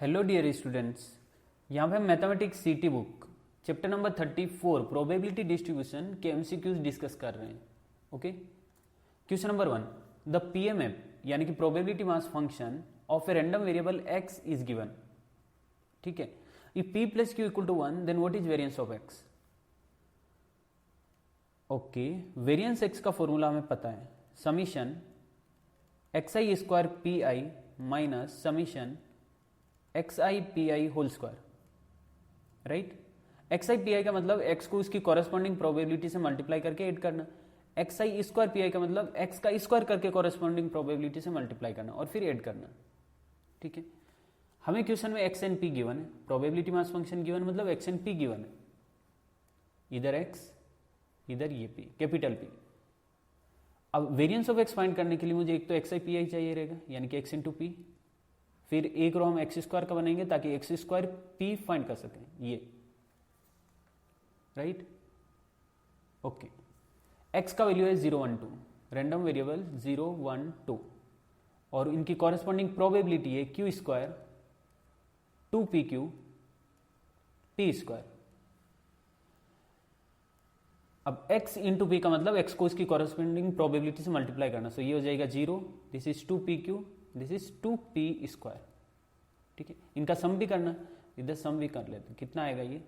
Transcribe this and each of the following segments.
Hello dear students, यहाँ पे हम mathematics CT book chapter number 34 probability distribution के एमसीक्यूज डिस्कस कर रहे हैं। Okay, question number 1, the PMF यानी कि probability mass function of a random variable x is given. ठीक है, if p plus q equal to 1 then what is variance of x. Okay, variance x का formula हमें पता है, summation x I square P I minus summation x I P I whole square. Right, x I P I का मतलब एक्स को उसकी corresponding probability से मल्टीप्लाई करके ऐड करना, x I square P I का मतलब एक्स का स्क्वायर करके कॉरेस्पॉन्डिंग प्रोबेबिलिटी से मल्टीप्लाई करना और फिर ऐड करना। ठीक है, हमें क्वेश्चन में एक्स एंड पी गिवन है, प्रोबेबिलिटी मास फंक्शन गिवन मतलब एक्स एंड पी गिवन है, इधर एक्स इधर ये पी, कैपिटल पी। अब वेरिएंस ऑफ एक्स फाइंड करने के लिए मुझे एक तो एक्स आई पी आई चाहिए रहेगा यानी कि एक्स इंटू पी, फिर एक रो हम एक्स स्क्वायर का बनेंगे ताकि एक्स स्क्वायर पी फाइंड कर सकें ये। राइट, ओके, एक्स का वैल्यू है 0 1 2, रैंडम वेरिएबल 0 1 2 और इनकी कॉरेस्पॉन्डिंग प्रोबेबिलिटी है Q square 2 p Q p square. अब x इंटू पी का मतलब x को इसकी कॉरेस्पॉन्डिंग प्रोबेबिलिटी से मल्टीप्लाई करना, सो ये हो जाएगा 0, this is 2 p Q, this is 2 p square. ठीक है, इनका सम भी करना, इधर सम भी कर लेते हैं, कितना आएगा ये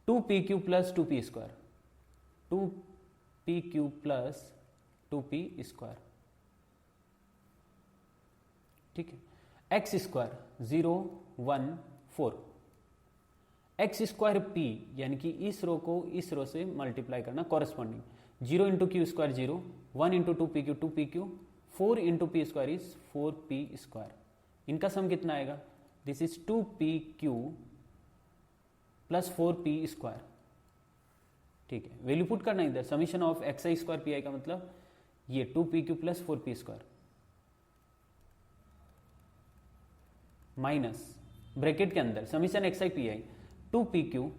2 p q plus 2 p square, 2 p q plus 2 p square. ठीक है, x square 0 1 4, x square P यानी कि इस रो को इस रो से मल्टीप्लाई करना corresponding, 0 into Q square 0, 1 into 2 p Q 2 p Q, 4 into P square is 4 P square. इनका सम कितना आएगा, this is 2 p q plus 4 P square. ठीक है, वैल्यू पुट करना इधर, summation of x I square P I का मतलब ये 2 p q plus 4 P square minus bracket के अंदर summation x I P I 2 p q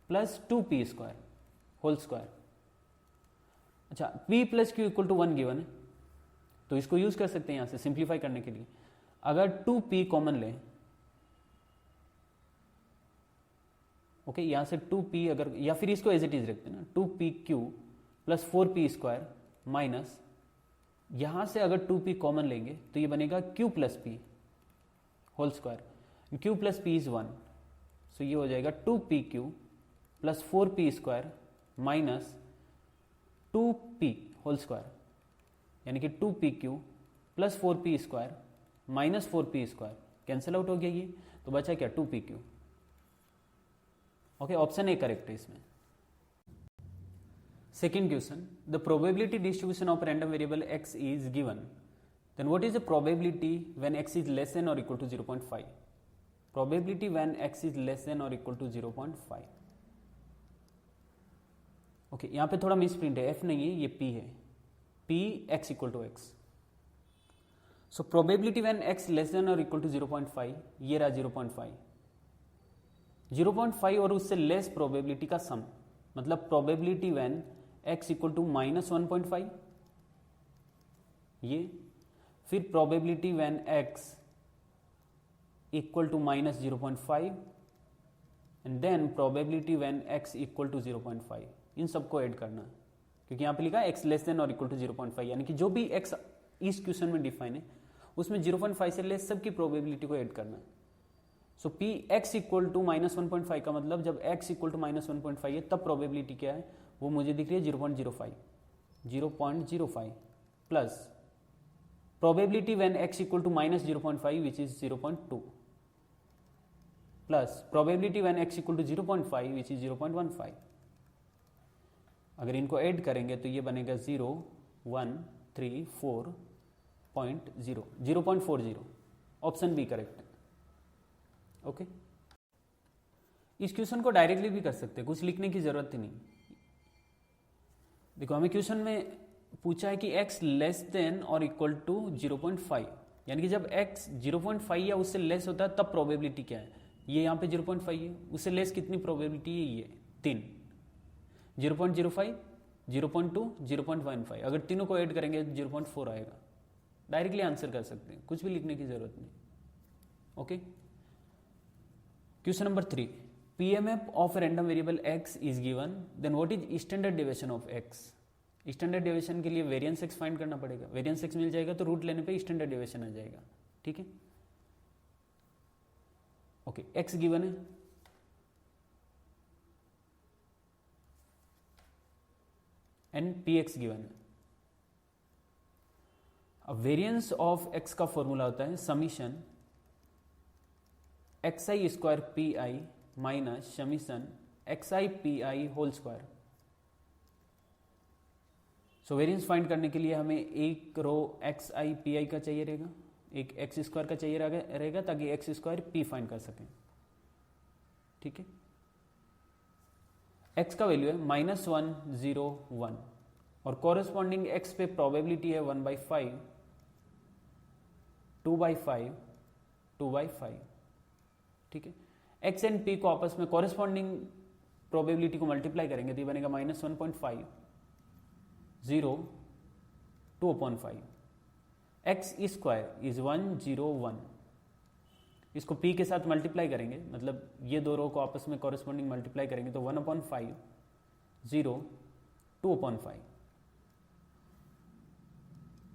plus 2 p square whole square. अच्छा, p plus q equal to 1 given है तो इसको use कर सकते हैं यहां से सिंप्लीफाई करने के लिए। अगर 2p कॉमन लें, ओके, यहां से 2p अगर, या फिर इसको एज इट इज रखते हैं ना, 2p q plus 4p square minus यहां से अगर 2p कॉमन लेंगे तो ये बनेगा q plus p whole square, q plus p is 1, so ये हो जाएगा 2p q plus 4p square minus 2p whole square यानी कि 2p q plus 4p square minus 4p square, cancel out हो गया ये, तो बचा क्या 2p q. Okay, option A correct है इसमें। Second question, the probability distribution of random variable x is given, then what is the probability when x is less than और equal to 0.5। Probability when x is less than और equal to 0.5। Okay, यहां पे थोड़ा miss print है, f नहीं है ये p है, p x equal to x। So probability when x less than और इक्वल टू 0.5, ये रहा 0.5, 0.5 और उससे लेस प्रोबेबिलिटी का सम, मतलब probability when x equal to minus 1.5 ये, फिर probability when x equal to minus 0.5 and then probability when x equal to 0.5, इन सबको ऐड करना क्योंकि यहां पे लिखा है x लेस देन और इक्वल टू 0.5 यानी कि जो भी x इस क्वेश्चन में डिफाइन है उसमें 0.5 से लेस सबकी प्रोबेबिलिटी को ऐड करना। So P x equal to minus 1.5 का मतलब जब x इक्वल टू माइनस 1.5 है तब प्रोबेबिलिटी क्या है, वो मुझे दिख रही है 0.05 plus probability when x equal to minus 0.5 which is 0.2 plus probability when x equal to 0.5 which is 0.15। अगर इनको ऐड करेंगे तो ये बनेगा 0.40, ऑप्शन बी करेक्ट है। ओके, इस क्वेश्चन को डायरेक्टली भी कर सकते हैं, कुछ लिखने की जरूरत ही नहीं। देखो, हमें क्वेश्चन में पूछा है कि x लेस देन और इक्वल टू 0.5 यानी कि जब x 0.5 या उससे लेस होता है तब प्रोबेबिलिटी क्या है, ये यहाँ पे 0.5 है, उससे लेस कितनी प्रोबेबिलिटी है, ये 3, 0.05 0.2 0.15, अगर तीनों को ऐड करेंगे 0.4 आएगा। डायरेक्टली आंसर कर सकते हैं, कुछ भी लिखने की जरूरत नहीं। Okay, question number 3, PMF of a random variable x is given, then what is standard deviation of x? Standard deviation के लिए वेरिएंस एक्स फाइंड करना पड़ेगा, वेरिएंस एक्स मिल जाएगा तो रूट लेने पे स्टैंडर्ड डेविएशन आ जाएगा, ठीक है। ओके, एक्स गिवन है, एंड पी एक्स गिवन है। अब वेरिएंस ऑफ एक्स का फॉर्मूला होता है summation x I square P I minus summation x I P I whole square. So variance find करने के लिए हमें एक रो एक्स आई पी आई का चाहिए रहेगा, एक एक्स स्क्वायर का चाहिए रहेगा ताकि एक्स स्क्वायर पी फाइंड कर सकें, ठीक है। एक्स का वैल्यू है -1 0 1 और कॉरेस्पॉन्डिंग एक्स पे प्रोबेबिलिटी है 1/5 2/5 2/5, ठीक है। एक्स एंड पी को आपस में कॉरेस्पॉन्डिंग प्रोबेबिलिटी को मल्टीप्लाई करेंगे तो ये बनेगा -1.5 0 2/5। एक्स स्क्वायर इज 101, इसको p के साथ मल्टीप्लाई करेंगे, मतलब ये दो रो को आपस में कॉरेस्पॉन्डिंग मल्टीप्लाई करेंगे तो 1/5 0 2/5,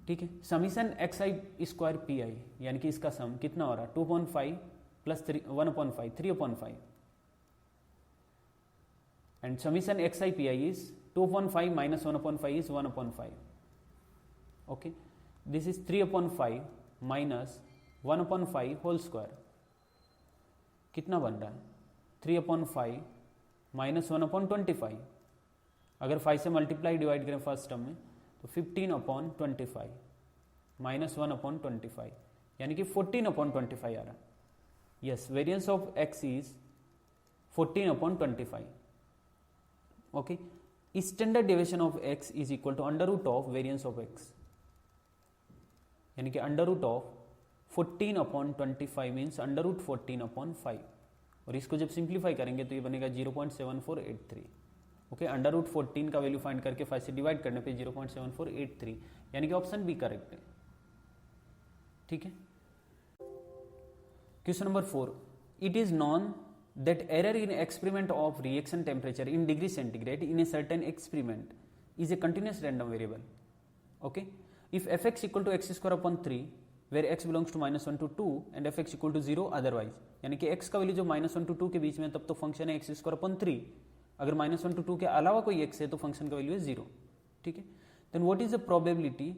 ठीक है। Summation x I square P i यानी कि इसका सम कितना हो रहा है 2/5 plus 1/5 3/5 and summation x I P I is 2/5 minus 1/5 is 1/5, okay, this is 3/5 minus 1/5 whole square, कितना बन रहा है 3/5 minus 1/25, अगर 5 से मल्टीप्लाई डिवाइड करें फर्स्ट टर्म में तो 15/25 minus 1/25 यानी कि 14/25 आ रहा है। Yes, variance of x is 14/25, okay. Standard deviation of x is equal to under root of variance of x, यानी कि under root of 14/25 means under root 14/5 और इसको जब सिंप्लीफाई करेंगे तो ये बनेगा 0.7483, ओके। अंडर रूट 14 का वैल्यू फाइंड करके 5 से डिवाइड करने पे 0.7483 यानी कि ऑप्शन बी करेक्ट है, ठीक है। Question number 4, it is non that error in experiment of reaction temperature in degree centigrade in a certain experiment is a continuous random variable, okay. If fx equal to x square upon 3 where x belongs to -1 to 2 and fx equal to 0 otherwise, यानी कि x का value जो -1 to 2 के बीच में तब तो function है x square upon 3, अगर -1 to 2 के अलावा कोई x है तो फंक्शन का वैल्यू है 0, ठीक है। then what is the probability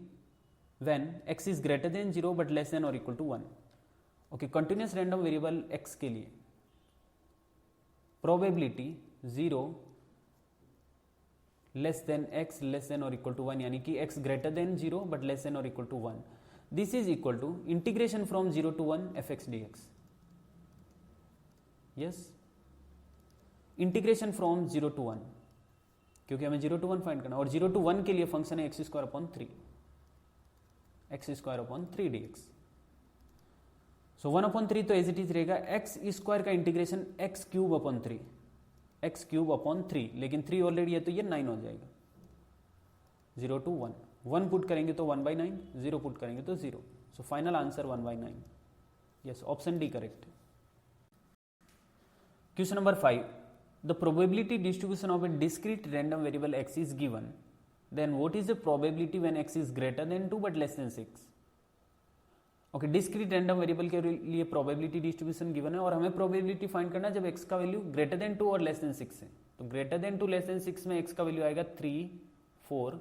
when x is greater than 0 but less than or equal to 1, okay। continuous random variable x के लिए probability 0 less than x less than और इक्वल टू 1 यानी कि x greater than 0 but less than और equal to 1, this is equal to integration from 0 to 1 fx dx, yes, integration from 0 to 1 क्योंकि हमें 0 to 1 find करना और 0 to 1 के लिए फंक्शन है x² upon 3 dx। सो 1/3 तो एज इट इज रहेगा, एक्स स्क्वायर का इंटीग्रेशन x³ upon 3, लेकिन 3 ऑलरेडी है तो ये 9 हो जाएगा। 0 to 1, 1 पुट करेंगे तो 1/9, 0 पुट करेंगे तो 0, so final answer 1/9, yes, option D correct. Question number 5, the probability distribution of a discrete random variable x is given, then what is the probability when x is greater than 2 but less than 6, okay. Discrete random variable के लिए probability distribution given है और हमें probability find करना है जब x का value greater than 2 और लेस देन 6 है, तो ग्रेटर देन 2 लेस देन 6 में x का वैल्यू आएगा 3 4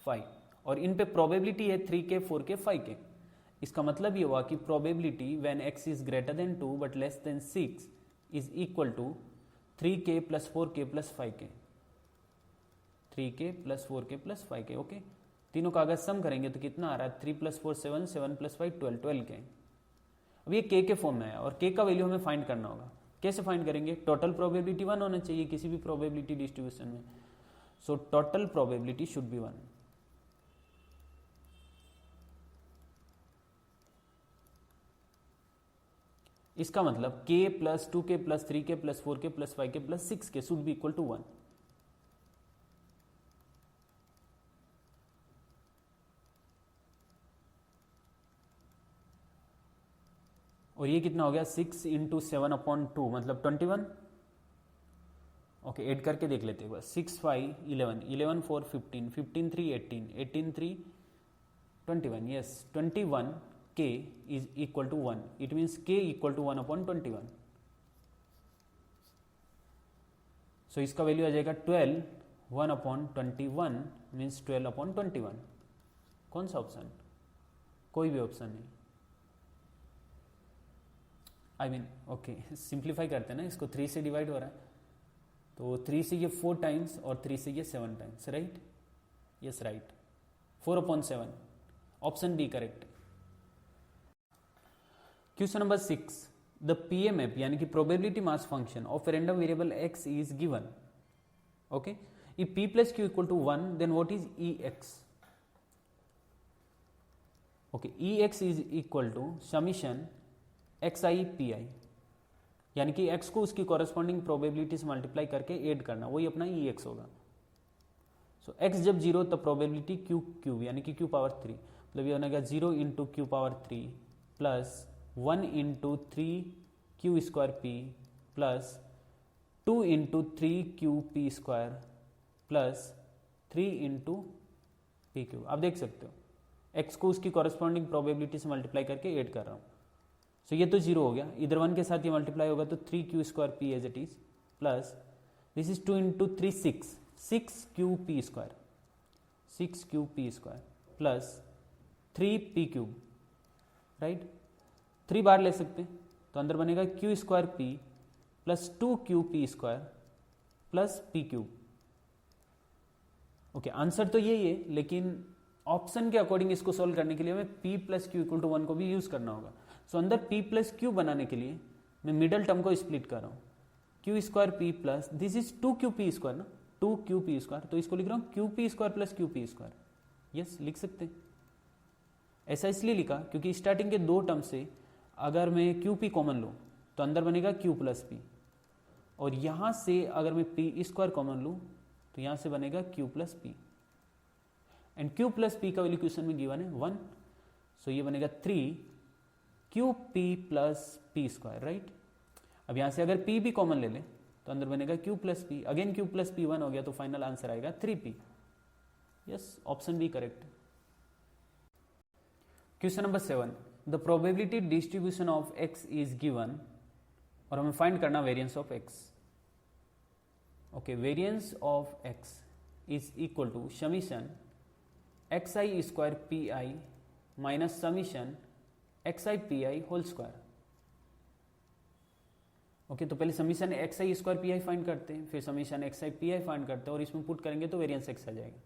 5 और इन पे प्रोबेबिलिटी है 3 के 4 के 5 के। इसका मतलब ये हुआ कि probability when x is greater than 2 but less than 6 is equal to 3k + 4k + 5k, 3k + 4k + 5k, okay. तीनों का अगर सम करेंगे तो कितना आ रहा है 3 + 4 7 7 + 5 12 12k। अब ये k के फॉर्म में है और k का वैल्यू हमें फाइंड करना होगा, कैसे फाइंड करेंगे, टोटल प्रोबेबिलिटी 1 होना चाहिए किसी भी प्रोबेबिलिटी डिस्ट्रीब्यूशन में, so total probability should B 1। इसका मतलब k + 2k + 3k + 4k + 5k + 6k should be equal to 1, और ये कितना हो गया 6 इंटू 7/2 मतलब 21। ओके ऐड करके देख लेते हैं बस 6 5 11 11 4 15 15 3 18 18 3 21 yes 21 k is equal to 1 it means k equal to 1/21 सो इसका वैल्यू आ जाएगा 12 1/21 मीन्स 12/21 कौन सा ऑप्शन कोई भी ऑप्शन नहीं आई मीन ओके सिंप्लीफाई करते हैं ना इसको 3 से डिवाइड हो रहा है तो 3 से ये 4 टाइम्स और 3 से ये 7 times right yes right 4/7 option B correct. Question number 6 the PMF यानी कि probability mass function of random variable x is given okay if p plus q equal to 1 then what is E x okay E x is equal to summation x I P i यानी कि x को उसकी corresponding probability से multiply करके add करना वही अपना ई x होगा। सो x जब 0 तब प्रोबेबिलिटी क्यू क्यूब यानी कि q पावर 3 मतलब ये बनेगा 0 into Q power 3 plus 1 into 3 q square p plus 2 into 3 Q p square plus 3 into P cube. आप देख सकते हो x को उसकी कॉरेस्पॉन्डिंग प्रोबेबिलिटी से मल्टीप्लाई करके ऐड कर रहा हूँ। सो ये तो 0 हो गया इधर 1 के साथ ये मल्टीप्लाई होगा तो 3 q square p as it is plus this is 2 into 3 6 q p square 6 q p square plus 3 p cube right 3 बार ले सकते हैं तो अंदर बनेगा q square p plus 2 q p square plus p cube. Okay answer तो यही है लेकिन ऑप्शन के अकॉर्डिंग इसको सोल्व करने के लिए हमें p plus q equal to 1 को भी यूज करना होगा। सो अंदर p प्लस क्यू बनाने के लिए मैं मिडल टर्म को स्प्लिट कर रहा हूँ Q square p plus this is 2 q p square ना 2 क्यू पी स्क्वायर तो इसको लिख रहा हूँ Q p square plus Q p square yes लिख सकते हैं। ऐसा इसलिए लिखा क्योंकि स्टार्टिंग के 2 टर्म से अगर मैं क्यू पी कॉमन लूँ तो अंदर बनेगा क्यू प्लस पी और यहाँ से अगर मैं पी स्क्वायर कॉमन लूँ तो यहाँ से बनेगा q plus P and Q plus P का वैल्यू क्वेश्चन में गिवन है 1 सो ये बनेगा 3 Q P plus P square right. अब यहाँ से अगर पी भी कॉमन ले ले तो अंदर बनेगा q plus p again q plus p 1 हो गया तो फाइनल आंसर आएगा 3p yes option B correct. Question number 7 the probability distribution of x is given और हमें फाइंड करना variance of x okay variance of x is equal to summation x I square P I minus summation x I P I whole square. Okay तो पहले summation x I square P I find करते हैं फिर summation x I P I find करते हैं और इसमें put करेंगे तो वेरिएंस एक्स आ जाएगा।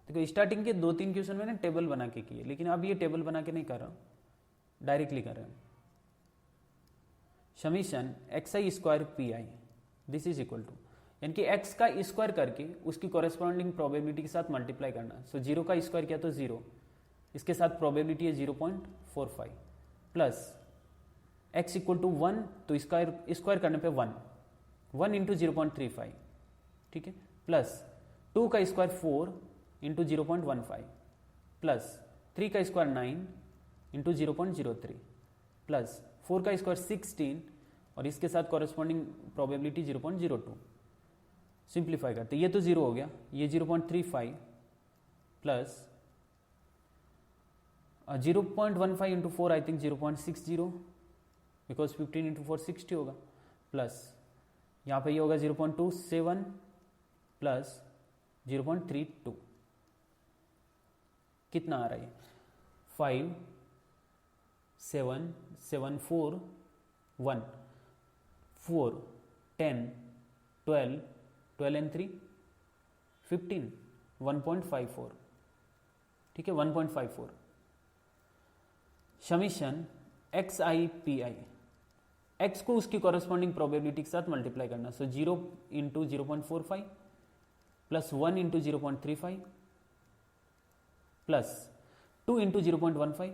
देखो स्टार्टिंग के 2-3 क्वेश्चन मैंने टेबल बना के किए लेकिन अब ये टेबल बना के नहीं कर रहा हूँ डायरेक्टली कर रहा हूँ summation x I square P i this is equal to यानी कि x का स्क्वायर करके उसकी कॉरेस्पॉन्डिंग प्रोबेबिलिटी के साथ मल्टीप्लाई करना। सो 0 का स्क्वायर किया तो 0 इसके साथ प्रोबेबिलिटी है 0.45 प्लस x इक्वल टू 1 तो स्क्वायर करने पे 1 इंटू 0.35 ठीक है प्लस 2 का स्क्वायर 4 इंटू 0.15 प्लस 3 का स्क्वायर 9 इंटू 0.03 प्लस 4 का स्क्वायर 16 और इसके साथ कॉरेस्पॉन्डिंग प्रोबेबिलिटी 0.02 सिंप्लीफाई करते ये तो 0 हो गया ये 0.35 plus 0.15 into 4 I think 0.60 because 15 into 4 60 होगा प्लस यहाँ पे ये होगा 0.27 प्लस 0.32 कितना आ रहा है 5 7 7 4 1 4 10 12 12 and 3 15 1.54 ठीक है 1.54 summation x I P I x को उसकी कॉरेस्पॉन्डिंग प्रोबेबिलिटी के साथ मल्टीप्लाई करना। सो 0 into 0.45 plus 1 into 0.35 plus 2 into 0.15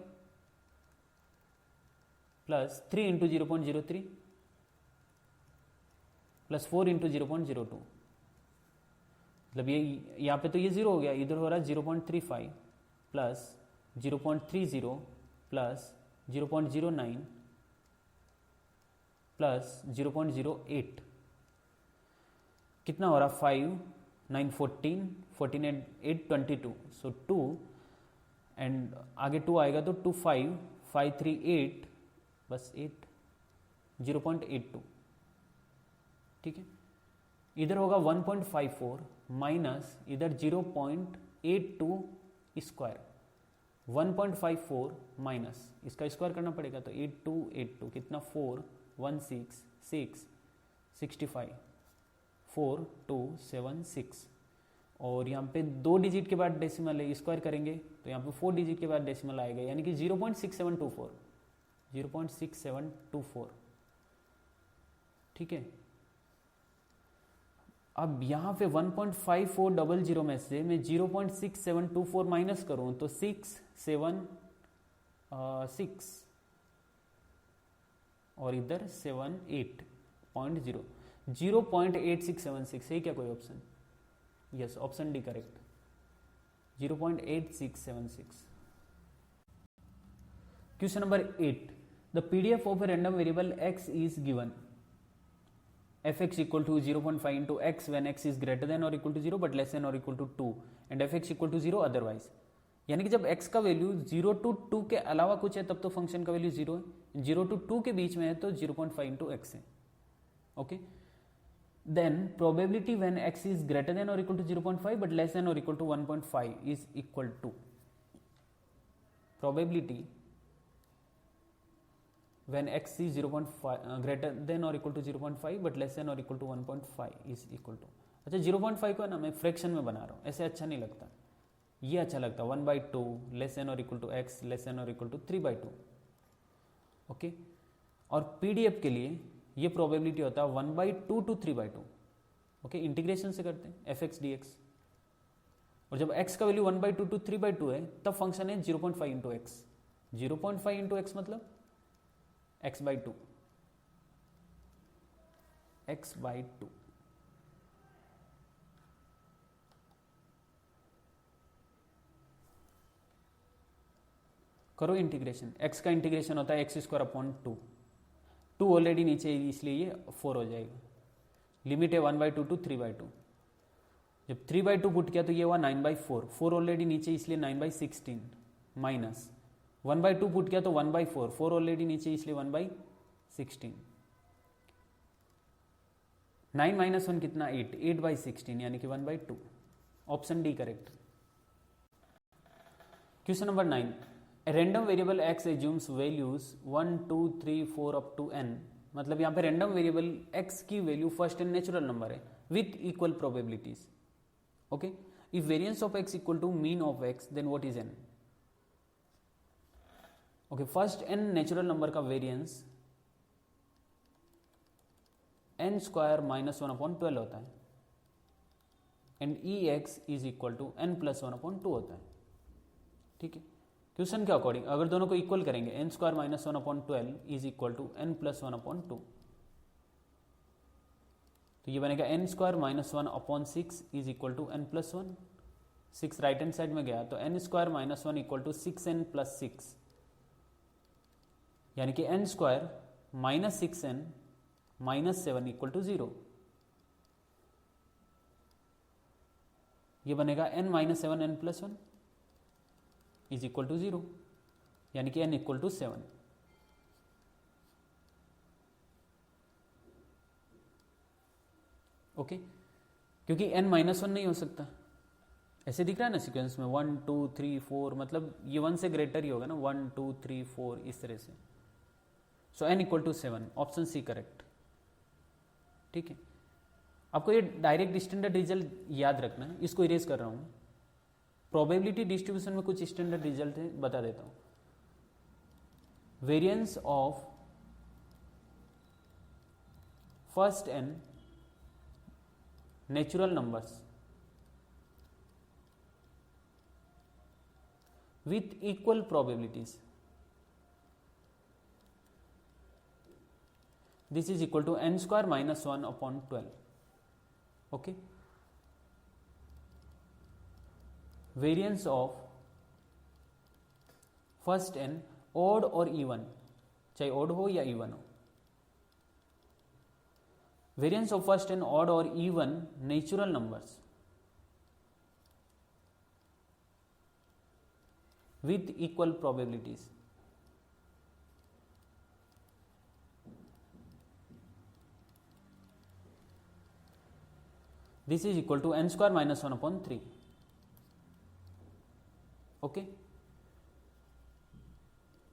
plus 3 into 0.03 plus 4 into 0.02 मतलब ये यहाँ पे तो ये 0 हो गया इधर हो रहा है 0.35 प्लस 0.30 प्लस 0.09 प्लस 0.08 कितना हो रहा 5 9 14 14 8 22 सो 2 एंड आगे 2 आएगा तो 2 5 5 3 8 बस 8 0.82 ठीक है। इधर होगा 1.54 माइनस इधर 0.82 स्क्वायर 1.54 माइनस इसका स्क्वायर करना पड़ेगा तो 8282 कितना 4 1 6 6 65 4 2 7 6 और यहाँ पे 2 डिजिट के बाद डेसिमल है स्क्वायर करेंगे तो यहाँ पे 4 डिजिट के बाद डेसिमल आएगा यानी कि 0.6724 0.6724 ठीक है। अब यहाँ पे 1.5400 में से मैं 0.6724 माइनस करूँ तो 6 7 6 और इधर 7 8.0 0.8676 है क्या कोई option? Yes option D correct 0.8676। Question number 8 the PDF of a random variable x is given fx equal to 0.5 into x when x is greater than or equal to 0 but less than or equal to 2 and fx equal to 0 otherwise। यानी कि जब x का value 0 to 2 के अलावा कुछ है तब तो फंक्शन का वैल्यू 0 है, 0 to 2 के बीच में है तो 0.5 into x है। Okay then probability when x is greater than or equal to 0.5 but less than or equal to 1.5 is equal to probability when x is 0.5 greater than or equal to 0.5 but less than or equal to 1.5 is equal to अच्छा 0.5 को है ना मैं fraction में बना रहा हूँ ऐसे अच्छा नहीं लगता ये अच्छा लगता है 1/2 लेस देन और equal to x less than और इक्वल टू 3/2 ओके। और पीडीएफ के लिए ये प्रोबेबिलिटी होता है 1/2 to 3/2 ओके। इंटीग्रेशन से करते हैं fx dx और जब x का वैल्यू 1/2 to 3/2 है तब फंक्शन है 0.5 इंटू एक्स 0.5 इंटू एक्स मतलब x/2 x/2 करो इंटीग्रेशन x का इंटीग्रेशन होता है x² 2 ऑलरेडी नीचे इसलिए ये 4 हो जाएगा। लिमिट है 1/2 to 3/2 जब 3/2 पुट किया तो ये हुआ 9/4 4 ऑलरेडी नीचे इसलिए 9/16 माइनस 1/2 पुट किया तो 1/4 4 ऑलरेडी नीचे इसलिए 1/16 9 माइनस 1 कितना 8 8/16 यानी कि 1/2 option D correct. Question number 9 A random variable x assumes values 1 2 3 4 up to n मतलब यहाँ पे रैंडम वेरिएबल x की value first and natural number है with equal probabilities okay. If variance of x equal to mean of x then what is n okay. First n natural number का variance n² -1/12 होता है and ex is equal to n+1/2 होता है ठीक है। Question के according अगर दोनों को इक्वल करेंगे n² -1/12 is equal to n+1/2 तो ये बनेगा n² -1/6 is equal to n+1 6 right hand side में गया तो n² -1 इक्वल टू 6n + 6 यानी कि n² -6n -7 इक्वल टू 0 ये बनेगा n -7 n+1 is equal to 0 यानी कि n इक्वल टू 7 ओके क्योंकि n -1 नहीं हो सकता ऐसे दिख रहा है ना सीक्वेंस में 1 2 3 4 मतलब ये 1 से ग्रेटर ही होगा ना 1 2 3 4 इस तरह से so n equal to 7 option C correct ठीक है। आपको ये डायरेक्ट स्टैंडर्ड रिजल्ट याद रखना है इसको इरेज कर रहा हूं प्रोबेबिलिटी डिस्ट्रीब्यूशन में कुछ स्टैंडर्ड रिजल्ट है बता देता हूं। Variance of first n natural numbers with equal probabilities this is equal to n² -1/12 okay। variance of first n odd और even चाहे odd हो या even हो variance of first and odd और even natural numbers with equal probabilities. This is equal to n square minus 1 upon 3. Okay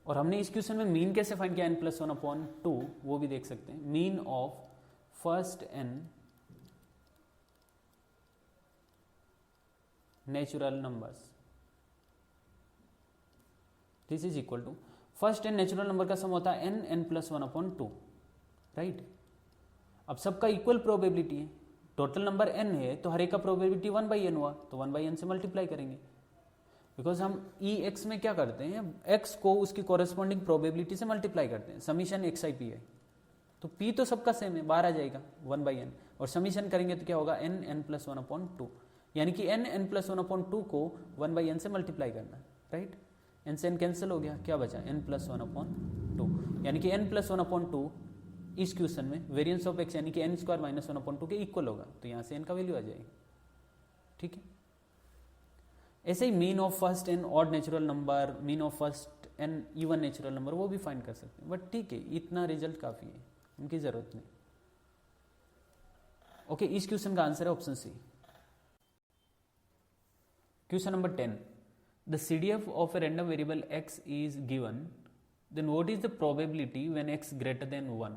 और हमने इस question में मीन कैसे फाइंड किया n प्लस 1 अपॉन 2 वो भी देख सकते हैं. Mean of first n natural numbers, this is equal to first n natural number का सम होता है n प्लस 1 अपॉन 2, राइट. अब सबका इक्वल प्रोबेबिलिटी है, टोटल नंबर n है तो हर एक का प्रोबेबिलिटी 1/n हुआ, तो 1/n से मल्टीप्लाई करेंगे. बिकॉज हम ई एक्स में क्या करते हैं, x को उसकी कॉरेस्पॉन्डिंग प्रोबेबिलिटी से मल्टीप्लाई करते हैं, समीशन एक्स आई पी है. तो p तो सबका सेम है, बाहर आ जाएगा 1/n, और समीशन करेंगे तो क्या होगा n प्लस 1 अपॉन 2, यानी कि n प्लस 1 अपॉन 2 को 1/n से मल्टीप्लाई करना, राइट. n से n कैंसिल हो गया, क्या बचा n प्लस 1 अपॉन 2, यानी कि n प्लस 1 अपॉन 2 इस क्वेश्चन में वेरिएंस ऑफ x यानी कि n स्क्वायर माइनस 1 अपॉन 2 के इक्वल होगा, तो यहाँ से n का वैल्यू आ जाएगी, ठीक है. ऐसे ही mean of first N odd natural number, mean of first N even natural number, वो भी फाइंड कर सकते हैं, बट ठीक है इतना रिजल्ट काफी है, उनकी जरूरत नहीं. ओके, इस क्वेश्चन का आंसर है option C. Question number 10, the CDF of a random variable x is given, then what is the probability when x greater than 1?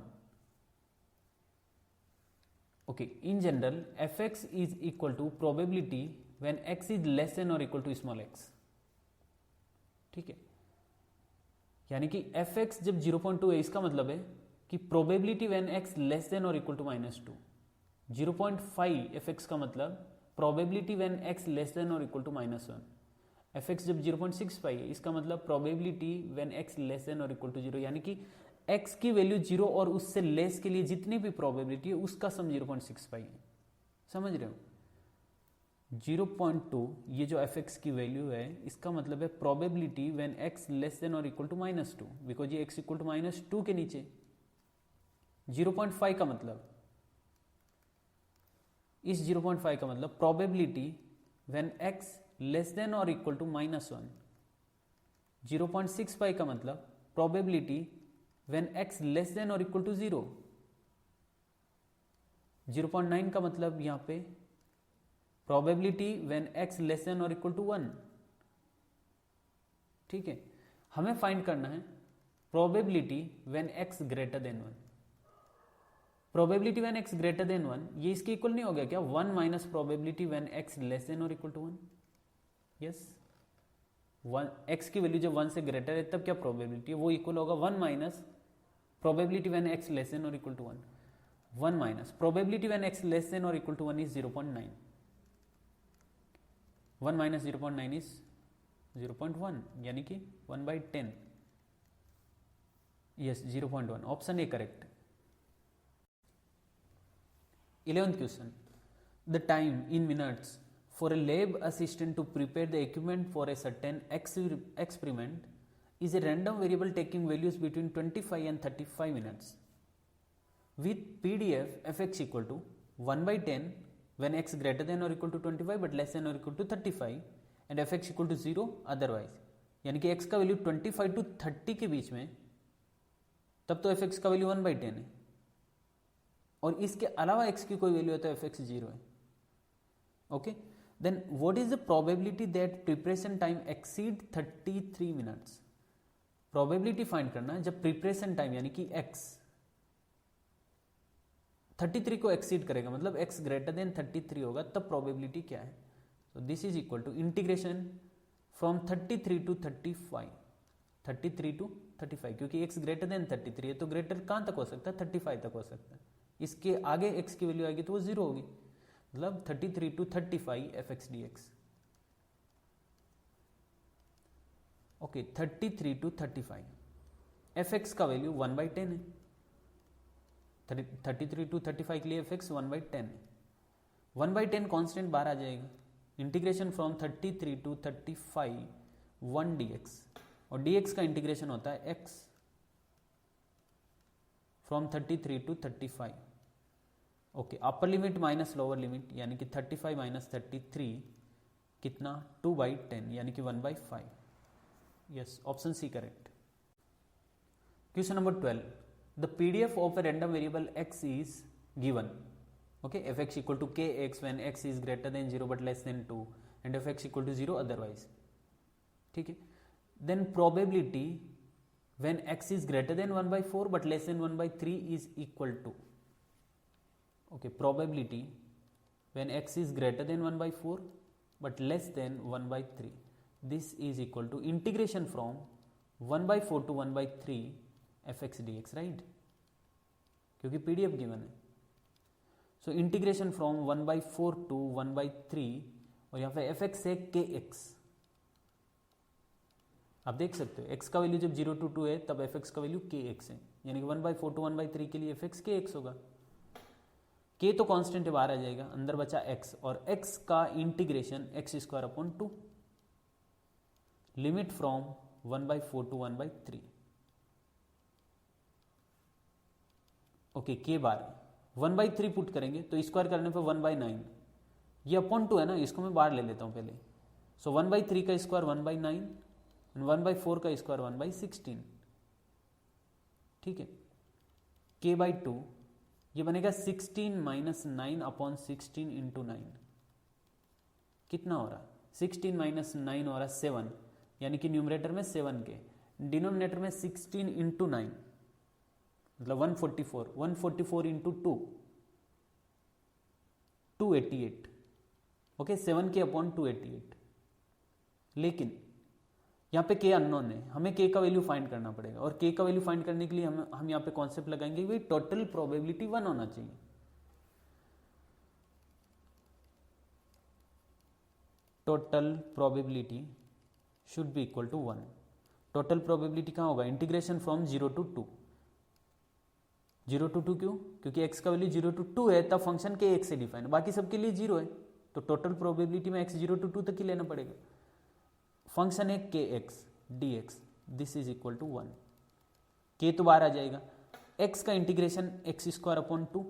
Okay, in general fx is equal to probability when x is less than or equal to small x, ठीक है. यानी कि fx जब 0.2 है इसका मतलब है कि probability when x less than or equal to -2, 0.5 fx का मतलब probability when x less than or equal to -1, fx जब 0.65 है इसका मतलब probability when x less than or equal to 0, यानी कि x की वैल्यू 0 और उससे लेस के लिए जितनी भी probability है उसका सम 0.65 है. समझ रहे हो, 0.2 ये जो fx की वैल्यू है इसका मतलब है probability when x less than or equal to -2, because ये x equal to -2 के नीचे. 0.5 का मतलब, इस 0.5 का मतलब probability when x less than और इक्वल टू -1. 0.65 का मतलब probability when x less than और इक्वल टू 0. 0.9 का मतलब यहां पे probability when x less than और इक्वल टू 1, ठीक है. हमें फाइंड करना है probability when x greater then 1. Probability when x greater then 1 ये इसके इक्वल नहीं हो गया क्या, 1 minus probability when x less than और इक्वल टू 1. यस, x की वैल्यू जब 1 से ग्रेटर है तब क्या प्रोबेबिलिटी है, वो इक्वल होगा 1 minus probability when x less than और equal to 1. 1 minus probability when x less than और equal to 1 is 0.9. 1 minus 0.9 is 0.1, यानी कि 1/10. Yes, 0.1, option A correct. 11th question, the time in minutes for a lab assistant to prepare the equipment for a certain experiment is a random variable taking values between 25 and 35 minutes with PDF fx equal to 1/10 when x greater than or equal to 25 but less than or equal to 35 and fx equal to 0 otherwise. यानी कि x का value 25 to 30 के बीच में तब तो fx का value 1/10 है, और इसके अलावा x की कोई वैल्यू है तो fx 0 है. Okay, then what is the probability that preparation time exceed 33 minutes? probability find करना है जब preparation time यानी कि x 33 को exceed करेगा, मतलब x greater than 33 होगा तब probability क्या है. so this is equal to integration from 33 to 35, 33 to 35, क्योंकि x greater than 33 है तो greater कहाँ तक हो सकता है, 35 तक हो सकता है. इसके आगे x की वैल्यू आएगी तो वो 0 होगी, मतलब 33 to 35 fx dx. Okay, 33 to 35 fx का वैल्यू 1/10 है. 33 to 35 के लिए fx 1/10 है. 1/10 कांस्टेंट बाहर आ जाएगा. इंटीग्रेशन फ्रॉम 33 to 35 1 dx, और dx का इंटीग्रेशन होता है x from 33 to 35. Okay, upper limit minus lower limit यानी कि 35 माइनस 33 कितना 2/10 यानी कि 1/5. Yes, option C correct. Question number 12. The PDF of a random variable x is given. Okay, fx equal to kx when x is greater than 0 but less than 2 and fx equal to 0 otherwise. ठीक है. Then probability when x is greater than 1/4 but less than 1/3 is equal to. Okay, probability when x is greater than 1/4 but less than 1/3, this is equal to integration from 1/4 to 1/3 fx dx, right? क्योंकि PDF given है. So integration from 1/4 to 1/3 और यहाँ पे fx है kx. आप देख सकते हो x का वैल्यू जब 0 to 2 है तब fx का वैल्यू kx है, यानी कि 1/4 टू 1/3 के लिए fx kx होगा. k तो कांस्टेंट बाहर आ जाएगा, अंदर बचा x और x का integration x² upon 2. Limit from 1/4 to 1/3. Okay, k बार 1/3 पुट करेंगे तो स्क्वायर करने पे 1/9. ये अपॉन 2 है ना, इसको मैं बाहर ले लेता हूं पहले. सो 1/3 का स्क्वायर 1/9 एंड 1/4 का स्क्वायर 1/16. ठीक है, k/2 ये बनेगा 16 माइनस 9 अपॉन 16 इंटू 9. कितना हो रहा? 16 माइनस 9 हो रहा 7, यानी कि न्यूमरेटर में 7 के, डिनोमिनेटर में 16 इंटू 9 मतलब 144. 144 इंटू 2 288. ओके, 7 के अपॉन 288. लेकिन यहाँ पे k अननोन है, हमें k का वैल्यू फाइंड करना पड़ेगा और k का वैल्यू फाइंड करने के लिए हम यहाँ पे कॉन्सेप्ट लगाएंगे कि टोटल प्रोबेबिलिटी 1 होना चाहिए. Total probability should be equal to 1. Total probability कहाँ होगा? Integration from 0 to 2. 0 to 2 क्यों? क्योंकि x का वैल्यू 0 to 2 है तब फंक्शन के x से डिफाइन है, बाकी सबके लिए 0 है तो टोटल प्रोबेबिलिटी में x 0 to 2 तक ही लेना पड़ेगा. फंक्शन है kx dx, this is equal to 1. k तो बाहर आ जाएगा, x का इंटीग्रेशन x² अपॉन 2,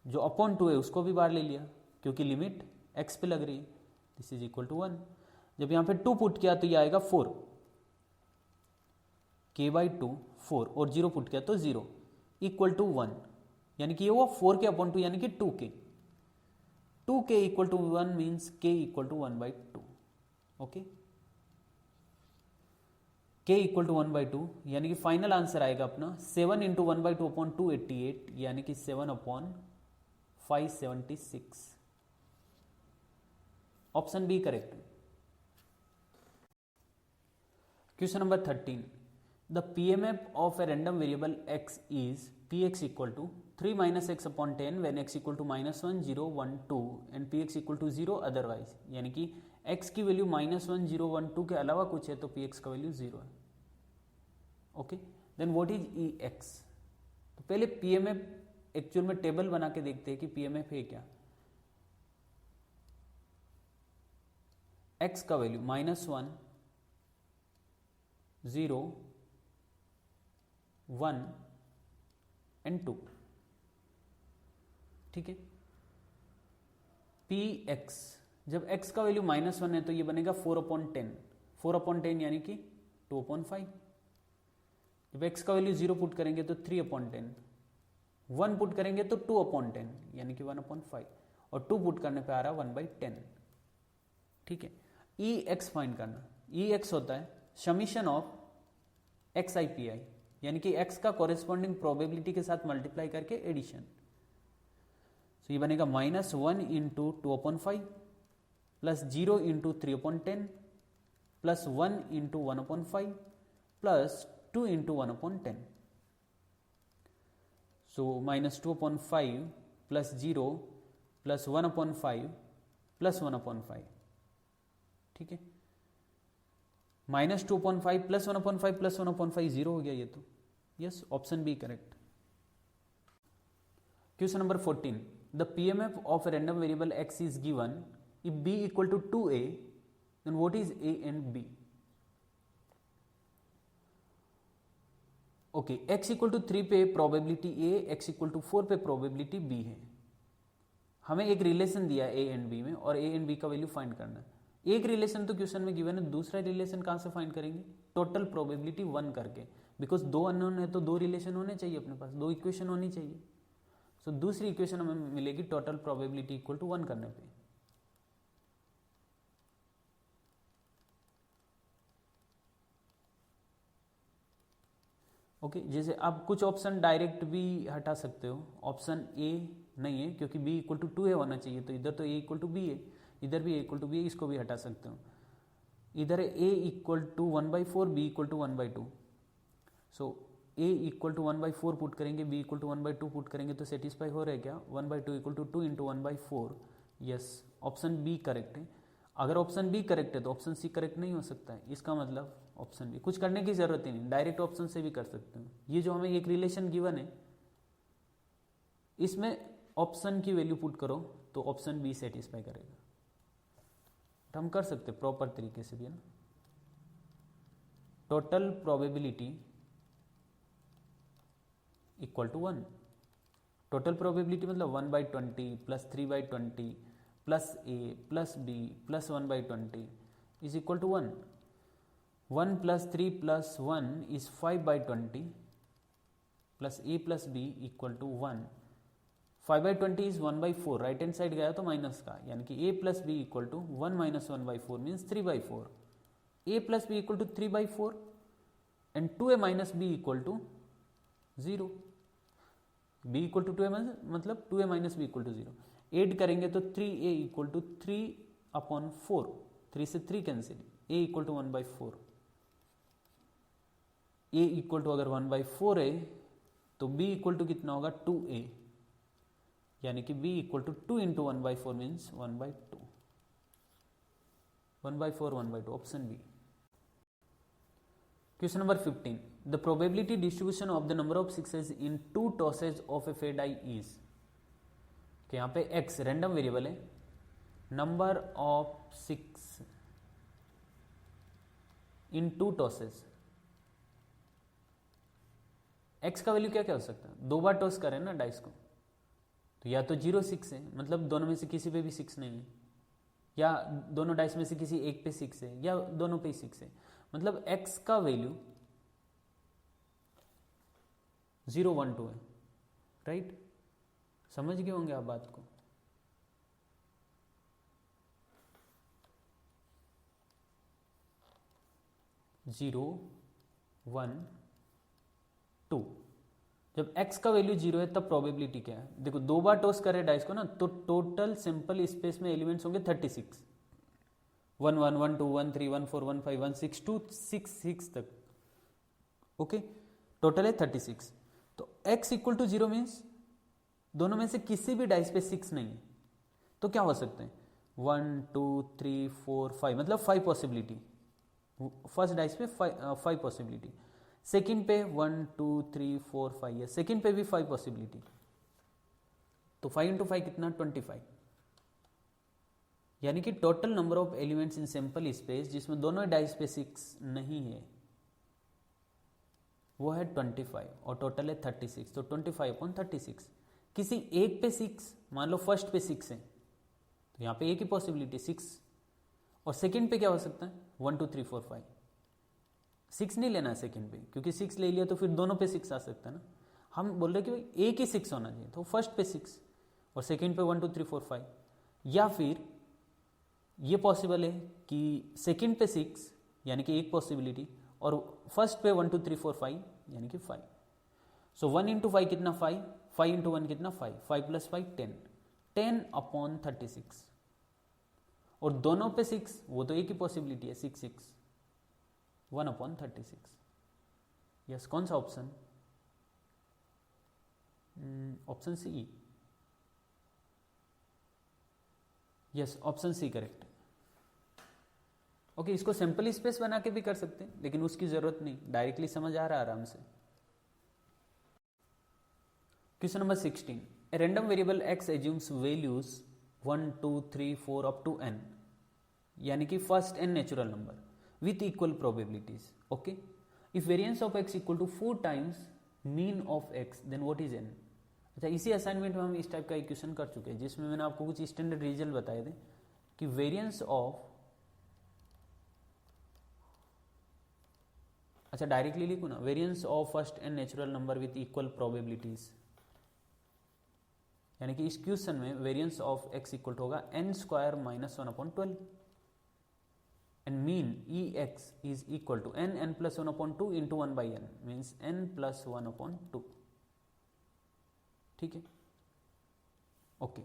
जो अपॉन 2 है उसको भी बाहर ले लिया क्योंकि लिमिट x पे लग रही है. This is equal to 1. जब यहाँ पे 2 पुट किया तो ये आएगा 4. k/2 4 और 0 पुट किया तो 0 इक्वल टू 1, यानी कि ये वो 4 के अपॉन 2 यानी कि 2k. 2k equal to 1 means k equal to 1/2. Okay, k equal to 1/2 यानी कि फाइनल आंसर आएगा अपना 7 इंटू 1/2 अपॉन 288 यानी कि 7 upon 576. Option B correct. Question number 13. The PMF of a random variable x is px equal to 3 minus x upon 10 when x equal to -1, 0, 1, 2 and px equal to 0 otherwise. यानी कि x की value -1, 0, 1, 2 के अलावा कुछ है तो px का value 0 है. Okay, then what is ex? तो पहले PMF एक्चुअल में टेबल बना के देखते हैं कि PMF है क्या. x का वैल्यू -1, 0, 1 एंड 2. ठीक है, px जब x का वैल्यू -1 है तो ये बनेगा 4/10. 4/10 यानी कि 2/5. जब x का वैल्यू 0 पुट करेंगे तो 3/10. 1 पुट करेंगे तो 2/10 यानी कि 1/5 और 2 पुट करने पे आ रहा 1/10. ठीक है, ex फाइंड करना. ex होता है समीशन ऑफ xi pi यानी कि x का कॉरेस्पॉन्डिंग प्रोबेबिलिटी के साथ मल्टीप्लाई करके एडिशन. सो ये बनेगा -1 into 2/5 plus 0 into 3/10 plus 1 into 1/5 plus 2 into 1/10. सो -2/5 प्लस 0 प्लस 1/5 प्लस 1/5. ठीक है, -2/5 प्लस 1/5 प्लस 1/5 0 हो गया ये तो. Yes, option B correct. Question number 14. The PMF of a random variable x is given if b equal to 2a, then what is a and b? Okay, x equal to 3 पे probability a, x equal to 4 पे probability b है. हमें एक relation दिया है A and B में और A and B का वैल्यू फाइंड करना है। एक रिलेशन तो क्वेश्चन में गिवन है, दूसरा रिलेशन कहाँ से फाइंड करेंगे? टोटल प्रोबेबिलिटी 1 करके, बिकॉज 2 अननोन है तो 2 रिलेशन होने चाहिए अपने पास, 2 इक्वेशन होनी चाहिए। सो दूसरी इक्वेशन हमें मिलेगी टोटल प्रोबेबिलिटी इक्वल टू 1 करने पे। ओके जैसे आप कुछ ऑप्शन डायरेक्ट भी हटा सकते हो, ऑप्शन ए नहीं है क्योंकि बी इक्वल टू 2 होना चाहिए, तो इधर तो ए इक्वल टू बी है, इधर भी ए इक्वल टू बी है, इसको भी हटा सकते हो। इधर है A equal to 1/4, B equal to 1/2। So A equal to 1/4 put करेंगे, बी इक्वल टू 1/2 पुट करेंगे तो सेटिस्फाई हो रहा है क्या? 1/2 equal to 2 into 1/4। Yes, option B correct है। अगर ऑप्शन बी करेक्ट है तो ऑप्शन सी करेक्ट नहीं हो सकता है, इसका मतलब ऑप्शन बी। कुछ करने की जरूरत ही नहीं, डायरेक्ट ऑप्शन से भी कर सकते हो। ये जो हमें एक रिलेशन गिवन है इसमें ऑप्शन की वैल्यू पुट करो तो ऑप्शन बी सेटिस्फाई करेगा। तो हम कर सकते प्रॉपर तरीके से भी, है ना। Total probability equal to 1। Total probability मतलब 1/20 plus 3/20 plus a plus b plus 1/20 is equal to 1। 1 plus 3 plus 1 is 5/20 plus a plus b equal to 1। 5/20 is 1/4, right hand side गया तो माइनस का, यानी कि a plus b equal to 1 minus 1/4 means 3/4। a plus b equal to 3/4 and 2a minus b equal to 0। b equal to 2a मतलब 2a minus b equal to 0। Add करेंगे तो 3a equal to 3/4, 3 से 3 cancel, a equal to 1/4। a equal to अगर 1/4 है तो b equal to कितना होगा? 2a, यानी कि b equal to 2 into 1/4 means 1/2। 1/4 1/2 option B. Question number 15, the probability distribution of the number of sixes in 2 tosses of a fair die is. कि यहाँ पे x रैंडम वेरिएबल है, number of 6 in 2 tosses. x का value क्या क्या हो सकता है? 2 बार टॉस करें ना डाइस को, तो या तो 0 6 है, मतलब दोनों में से किसी पे भी 6 नहीं है, या दोनों डाइस में से किसी एक पे 6 है, या दोनों पे 6 है, मतलब x का वैल्यू 0 1 2 है। राइट, समझ गए होंगे आप बात को। जीरो 1 2, जब x का वैल्यू 0 है तब प्रोबेबिलिटी क्या है? देखो 2 बार टॉस करे डाइस को ना, तो टोटल सिंपल स्पेस में एलिमेंट्स होंगे 36, 1 1 1 2 1 3 1 4 1 5 1 6 2 6 6 तक। ओके, टोटल है 36। तो x इक्वल टू 0 मीन्स दोनों में से किसी भी डाइस पे 6 नहीं है, तो क्या हो सकते हैं? 1 2 3 4 5, मतलब 5 पॉसिबिलिटी। फर्स्ट डाइस पे 5 पॉसिबिलिटी, सेकंड पे 1 2 3 4 5 है, सेकंड पे भी 5 पॉसिबिलिटी। तो 5 इंटू 5 कितना? 25। यानी कि total number of elements in simple space जिसमें दोनों डाइस पे 6 नहीं है वो है 25 और टोटल है 36। तो 25/36। किसी एक पे 6, मान लो फर्स्ट पे 6 है तो यहाँ पे एक ही पॉसिबिलिटी 6, और सेकंड पे क्या हो सकता है? 1 2 3 4 5। 6 नहीं लेना है सेकंड पे, क्योंकि 6 ले लिया तो फिर दोनों पे 6 आ सकता है ना। हम बोल रहे कि भाई एक ही 6 होना चाहिए, तो फर्स्ट पे 6 और सेकंड पे 1 2 3 4 5। या फिर ये पॉसिबल है कि सेकंड पे 6 यानी कि एक पॉसिबिलिटी, और फर्स्ट पे 1 2 3 4 5 यानी कि 5। सो 1 इंटू 5 कितना? 5, 5 इंटू 1 कितना? 5, 5 प्लस 5 10, 10/36। और दोनों पे 6, वो तो एक ही पॉसिबिलिटी है 6 6, 1/36। यस, कौन सा option? Option C. Yes, option C correct. Okay, इसको सिंपल स्पेस बना के भी कर सकते हैं, लेकिन उसकी जरूरत नहीं, डायरेक्टली समझ आ रहा है आराम से। Question number 16, a random variable x assumes values 1 2 3 4 up to n, यानी कि first n natural number with equal probabilities. Okay, if variance of x equal to 4 times mean of x, then what is n? अच्छा, इसी assignment में हम इस type का equation कर चुके हैं जिसमें मैंने आपको कुछ स्टैंडर्ड रिजल्ट बताए थे कि वेरिएंस ऑफ, अच्छा डायरेक्टली लिखू ना, variance of first and natural number with equal probabilities, यानी कि इस क्वेश्चन में वेरिएंस ऑफ x इक्वल होगा n square minus 1/12 and mean E x is equal to n plus 1/2 into 1/n means n plus 1/2। ठीक है, okay.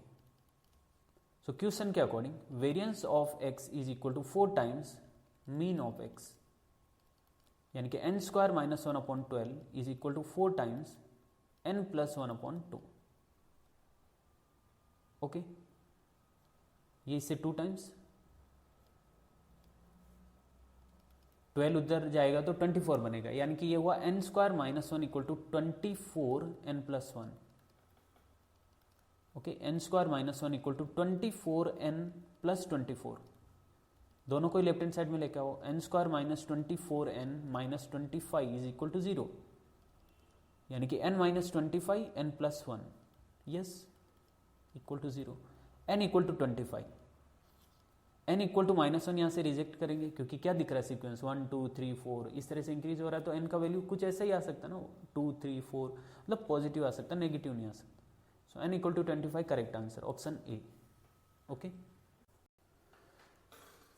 So question के according variance of x is equal to 4 times mean of x, यानी कि n square minus 1/12 is equal to 4 times n plus 1/2। Okay, ये इससे 2 times 12 उधर जाएगा तो 24 बनेगा, यानी कि ये हुआ n square minus 1 equal to 24 n plus 1। Okay, n square minus 1 equal to 24 n plus 24, दोनों को लेफ्ट हैंड साइड में लेके आओ। n square minus 24 n minus 25 is equal to 0, यानी कि n minus 25 n plus 1, yes, equal to 0, n equal to 25, n equal to minus 1 यहाँ से reject करेंगे क्योंकि क्या दिख रहा है सीक्वेंस 1 2 3 4 इस तरह से इंक्रीज हो रहा है, तो n का वैल्यू कुछ ऐसा ही आ सकता है ना, 2 3 4, मतलब पॉजिटिव आ सकता है, नेगेटिव नहीं आ सकता। So n equal to 25, correct answer option A. Okay,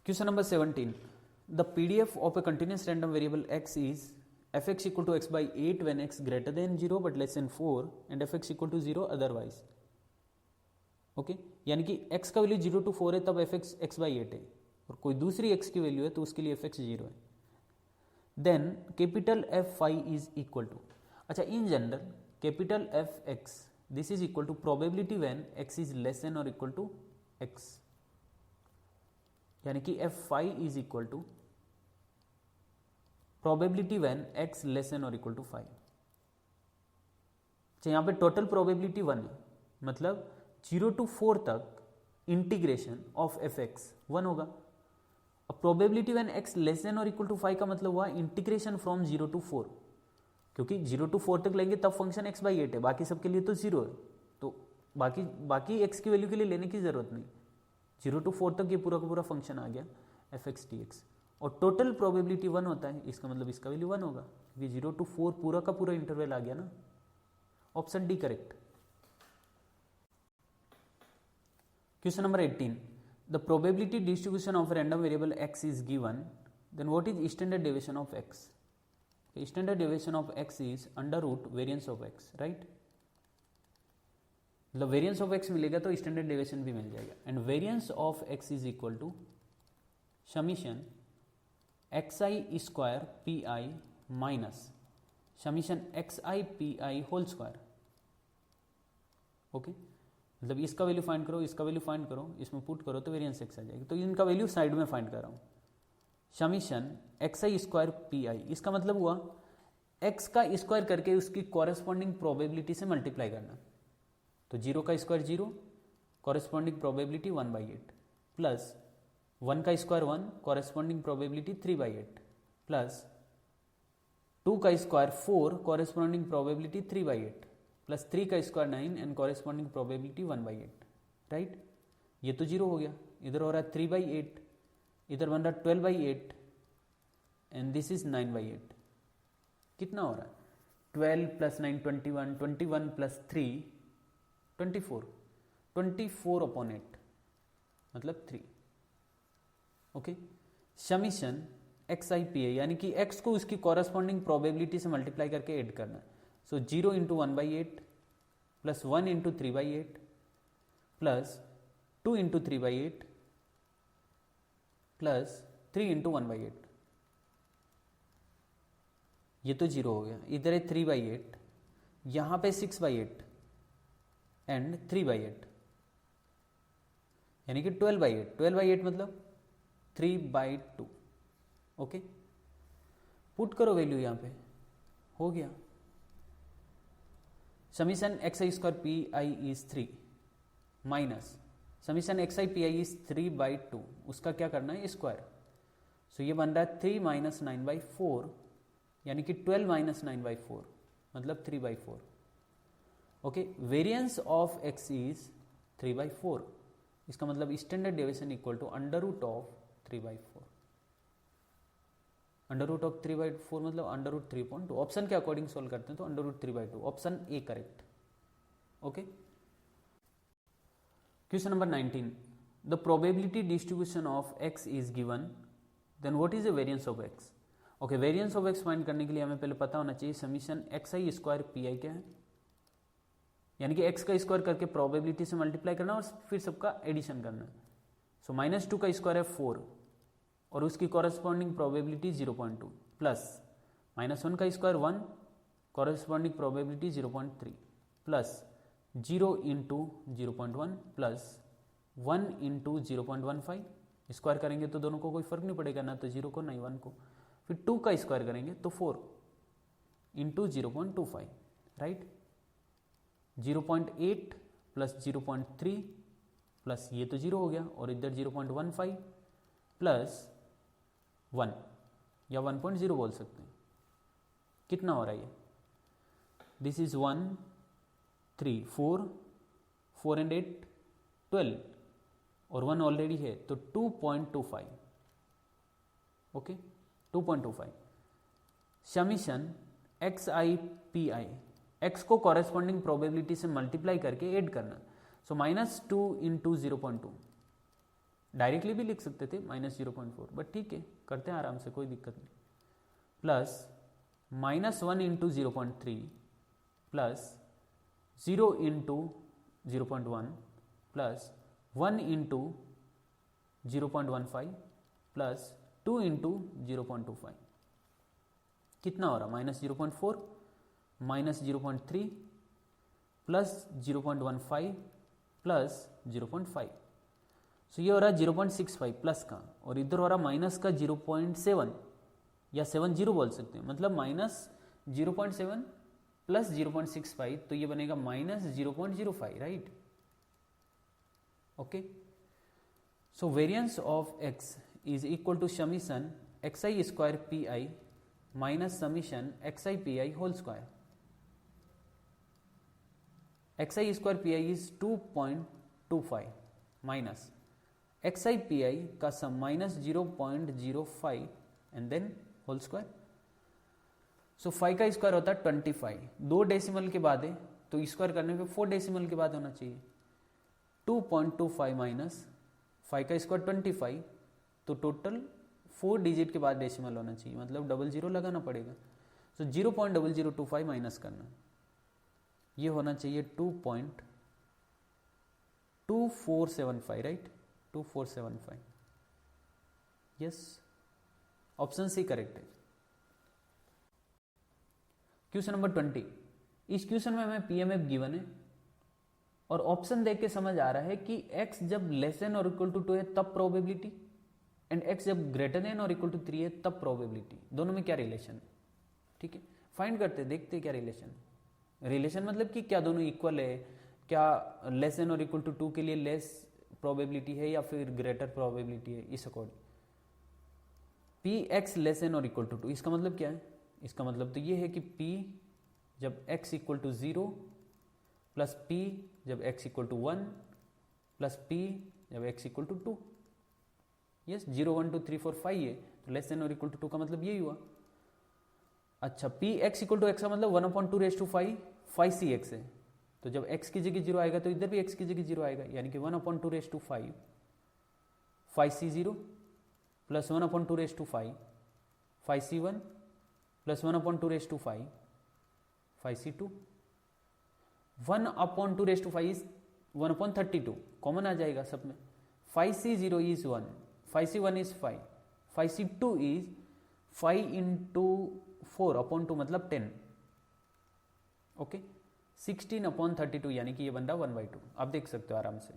question number 17, the PDF of a continuous random variable x is fx equal to x by 8 when x greater than 0 but less than 4 and fx equal to 0 otherwise. Okay, यानी कि x का value 0 to 4 है तब fx x by 8 है, और कोई दूसरी x की वैल्यू है तो उसके लिए fx 0 है। Then capital F5 is equal to, अच्छा in general capital Fx this is equal to probability when x is less than और इक्वल टू x, यानी कि F5 is equal to probability when x less than और equal to 5। अच्छा, यहाँ पे total probability 1 है, मतलब 0 to 4 तक इंटीग्रेशन ऑफ fx 1 होगा। अब probability when x less than और इक्वल टू 5 का मतलब हुआ इंटीग्रेशन फ्रॉम 0 to 4, क्योंकि 0 to 4 तक लेंगे तब फंक्शन x बाई 8 है, बाकी सबके लिए तो 0 है, तो बाकी x की वैल्यू के लिए लेने की जरूरत नहीं। 0 to 4 तक ये पूरा का पूरा फंक्शन आ गया fx dx, और टोटल प्रोबेबिलिटी 1 होता है, इसका मतलब इसका वैल्यू 1 होगा, क्योंकि 0 to 4 पूरा का पूरा इंटरवल आ गया ना, option D correct. Question number 18. The probability distribution of a random variable x is given. Then what is standard deviation of x? Okay, standard deviation of x is under root variance of x, right? मतलब variance of x मिलेगा तो standard deviation भी मिल जाएगा, and variance of x is equal to summation xi square P I minus summation xi P I whole square. Okay, मतलब इसका value find करो, इसका वैल्यू फाइंड करो, इसमें पुट करो तो वेरिएंस x आ जाएगी, तो इनका वैल्यू साइड में फाइंड कर रहा हूँ। Summation xi square P I, इसका मतलब हुआ x का स्क्वायर करके उसकी कॉरेस्पॉन्डिंग प्रोबेबिलिटी से मल्टीप्लाई करना, तो 0 का स्क्वायर 0, कॉरेस्पॉन्डिंग प्रोबेबिलिटी 1/8, प्लस 1 का स्क्वायर 1, कॉरेस्पॉन्डिंग प्रोबेबिलिटी 3/8, प्लस 2 का स्क्वायर 4, कॉरेस्पॉन्डिंग प्रोबेबिलिटी 3/8, प्लस 3 का square 9 and corresponding probability 1/8, right. ये तो 0 हो गया, इधर हो रहा है 3/8, इधर बन रहा है 12/8 एंड दिस इज 9/8। कितना हो रहा है 12 प्लस 9 21, 21 प्लस 3 24, 24/8 मतलब 3। ओके, समीशन xi पी है, यानी कि x को उसकी कॉरेस्पॉन्डिंग प्रोबेबिलिटी से मल्टीप्लाई करके ऐड करना है, सो 0 into 1/8 plus 1 into 3/8 plus 2 into 3/8 plus 3 into 1/8, ये तो 0 हो गया, इधर है 3/8, यहां पे 6/8 एंड 3/8, यानी कि 12/8, 12/8 मतलब 3/2। ओके, पुट करो वैल्यू यहां पे, हो गया। Summation xi square P I is 3 minus summation xi P I is 3/2, उसका क्या करना है स्क्वायर, सो ये बन रहा है 3 माइनस 9/4, यानी कि 12 माइनस 9/4 मतलब 3/4। Okay, variance of x is 3/4, इसका मतलब standard deviation equal to under root of 3/4। Under root of 3/4 मतलब अंडर रूट 3.2। ऑप्शन के अकॉर्डिंग सोल्व करते हैं तो under root 3/2, option A correct. Okay, question number 19, the probability distribution of x is given, then what is the variance of x. Okay, variance of x find करने के लिए हमें पहले पता होना चाहिए summation x I square P I क्या है, यानी कि एक्स का स्क्वायर करके प्रोबेबिलिटी से मल्टीप्लाई करना और फिर सबका एडिशन करना। सो -2 का स्क्वायर है 4 और उसकी कॉरेस्पॉन्डिंग प्रोबेबिलिटी 0.2 प्लस -1 का square 1, corresponding probability 0.3 plus 0 into 0.1 plus 1 into 0.15। Square करेंगे तो दोनों को कोई फर्क नहीं पड़ेगा, ना तो 0 को ना ही 1 को। फिर 2 का स्क्वायर करेंगे तो 4 इंटू 0.25, राइट। 0.8 प्लस 0.3 प्लस ये तो 0 हो गया और इधर 0.15 प्लस 1 या 1.0 बोल सकते हैं। कितना हो रहा है ये? दिस इज 1 3 4 एंड 8 12 और 1 ऑलरेडी है तो 2.25। Okay, 2.25 summation x I P I, x को कॉरेस्पॉन्डिंग प्रोबेबिलिटी से मल्टीप्लाई करके ऐड करना। सो -2 इंटू 0.2, डायरेक्टली भी लिख सकते थे -0.4, बट ठीक है करते हैं आराम से, कोई दिक्कत नहीं। Plus -1 into 0.3 plus 0 into 0.1 plus 1 into 0.15 plus 2 into 0.25। कितना हो रहा? -0.4 -0.3 प्लस 0.15 प्लस 0.5। सो ये हो रहा है 0.65 प्लस का, और इधर हो रहा माइनस का 0.7 या 70 बोल सकते हैं, मतलब -0.7 प्लस 0.65, तो ये बनेगा -0.05, right. Okay, so variance of x is equal to summation x I square P I minus summation x I P I whole square. X I square P I is 2.25 minus x I P I का sum -0.05 and then whole square. So 5 का square होता है 25, 2 decimal के बाद है तो square करने पे 4 डेसिमल के बाद होना चाहिए। 2.25 माइनस 5 का स्क्वायर 25, तो टोटल 4 डिजिट के बाद डेसिमल होना चाहिए, मतलब 00 लगाना पड़ेगा। सो 0.0025 माइनस करना, ये होना चाहिए 2.2475, right, 2475। Yes, option C correct है। क्वेश्चन नंबर 20, इस क्वेश्चन में हमें पीएमएफ गिवन है और ऑप्शन देख के समझ आ रहा है कि x जब लेस देन और इक्वल टू 2 है तब प्रोबेबिलिटी, एंड x जब ग्रेटर देन और इक्वल टू 3 है तब प्रोबेबिलिटी। दोनों में क्या रिलेशन है? ठीक है, फाइंड करते हैं, देखते हैं क्या रिलेशन है। रिलेशन मतलब कि क्या दोनों इक्वल है, क्या लेस देन और इक्वल टू 2 के लिए लेस प्रोबेबिलिटी है या फिर ग्रेटर प्रोबेबिलिटी है, इस according. P x less than और इक्वल टू 2, इसका मतलब क्या है? इसका मतलब तो ये है कि P जब x equal to 0 plus P जब x equal to 1 plus P जब x इक्वल टू 2। यस, 0 1 2 3 4 5 है तो लेस देन और इक्वल टू 2 का मतलब यही हुआ। अच्छा, P x equal to x का मतलब 1/2 5c x है, तो जब x की जगह 0 आएगा तो इधर भी x की जगह 0 आएगा, यानी कि 1/2 5c0 plus 1/2 5c1 plus 1/2 5c2। 1/2 is 1/32, common आ जाएगा सब में। 5c0 is 1, 5c1 is 5, 5c2 is 5 into 4/2 मतलब 10। ओके, 16/32 यानी कि ये बन रहा 1/2, आप देख सकते हो आराम से।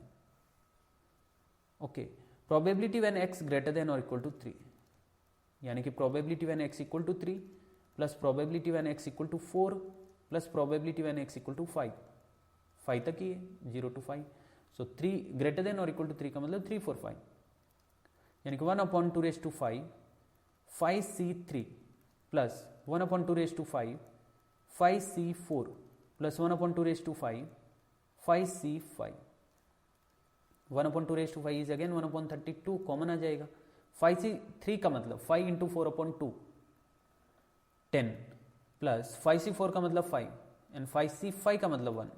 Okay, probability when x greater than और इक्वल टू 3, यानी कि probability when x equal to 3 plus probability when x equal to 4 plus probability when x equal to 5 तक ही है, 0 टू 5। सो 3 ग्रेटर देन और इक्वल टू 3 का मतलब 3 4 5, यानी कि 1/2 5c3 plus 1/2 5 5c4 plus 1/2 5c5 1/2 is again 1/32 common आ जाएगा 5c3 का मतलब 5 इंटू 4/2 10 प्लस 5c4 का मतलब 5 एंड 5c5 का मतलब 1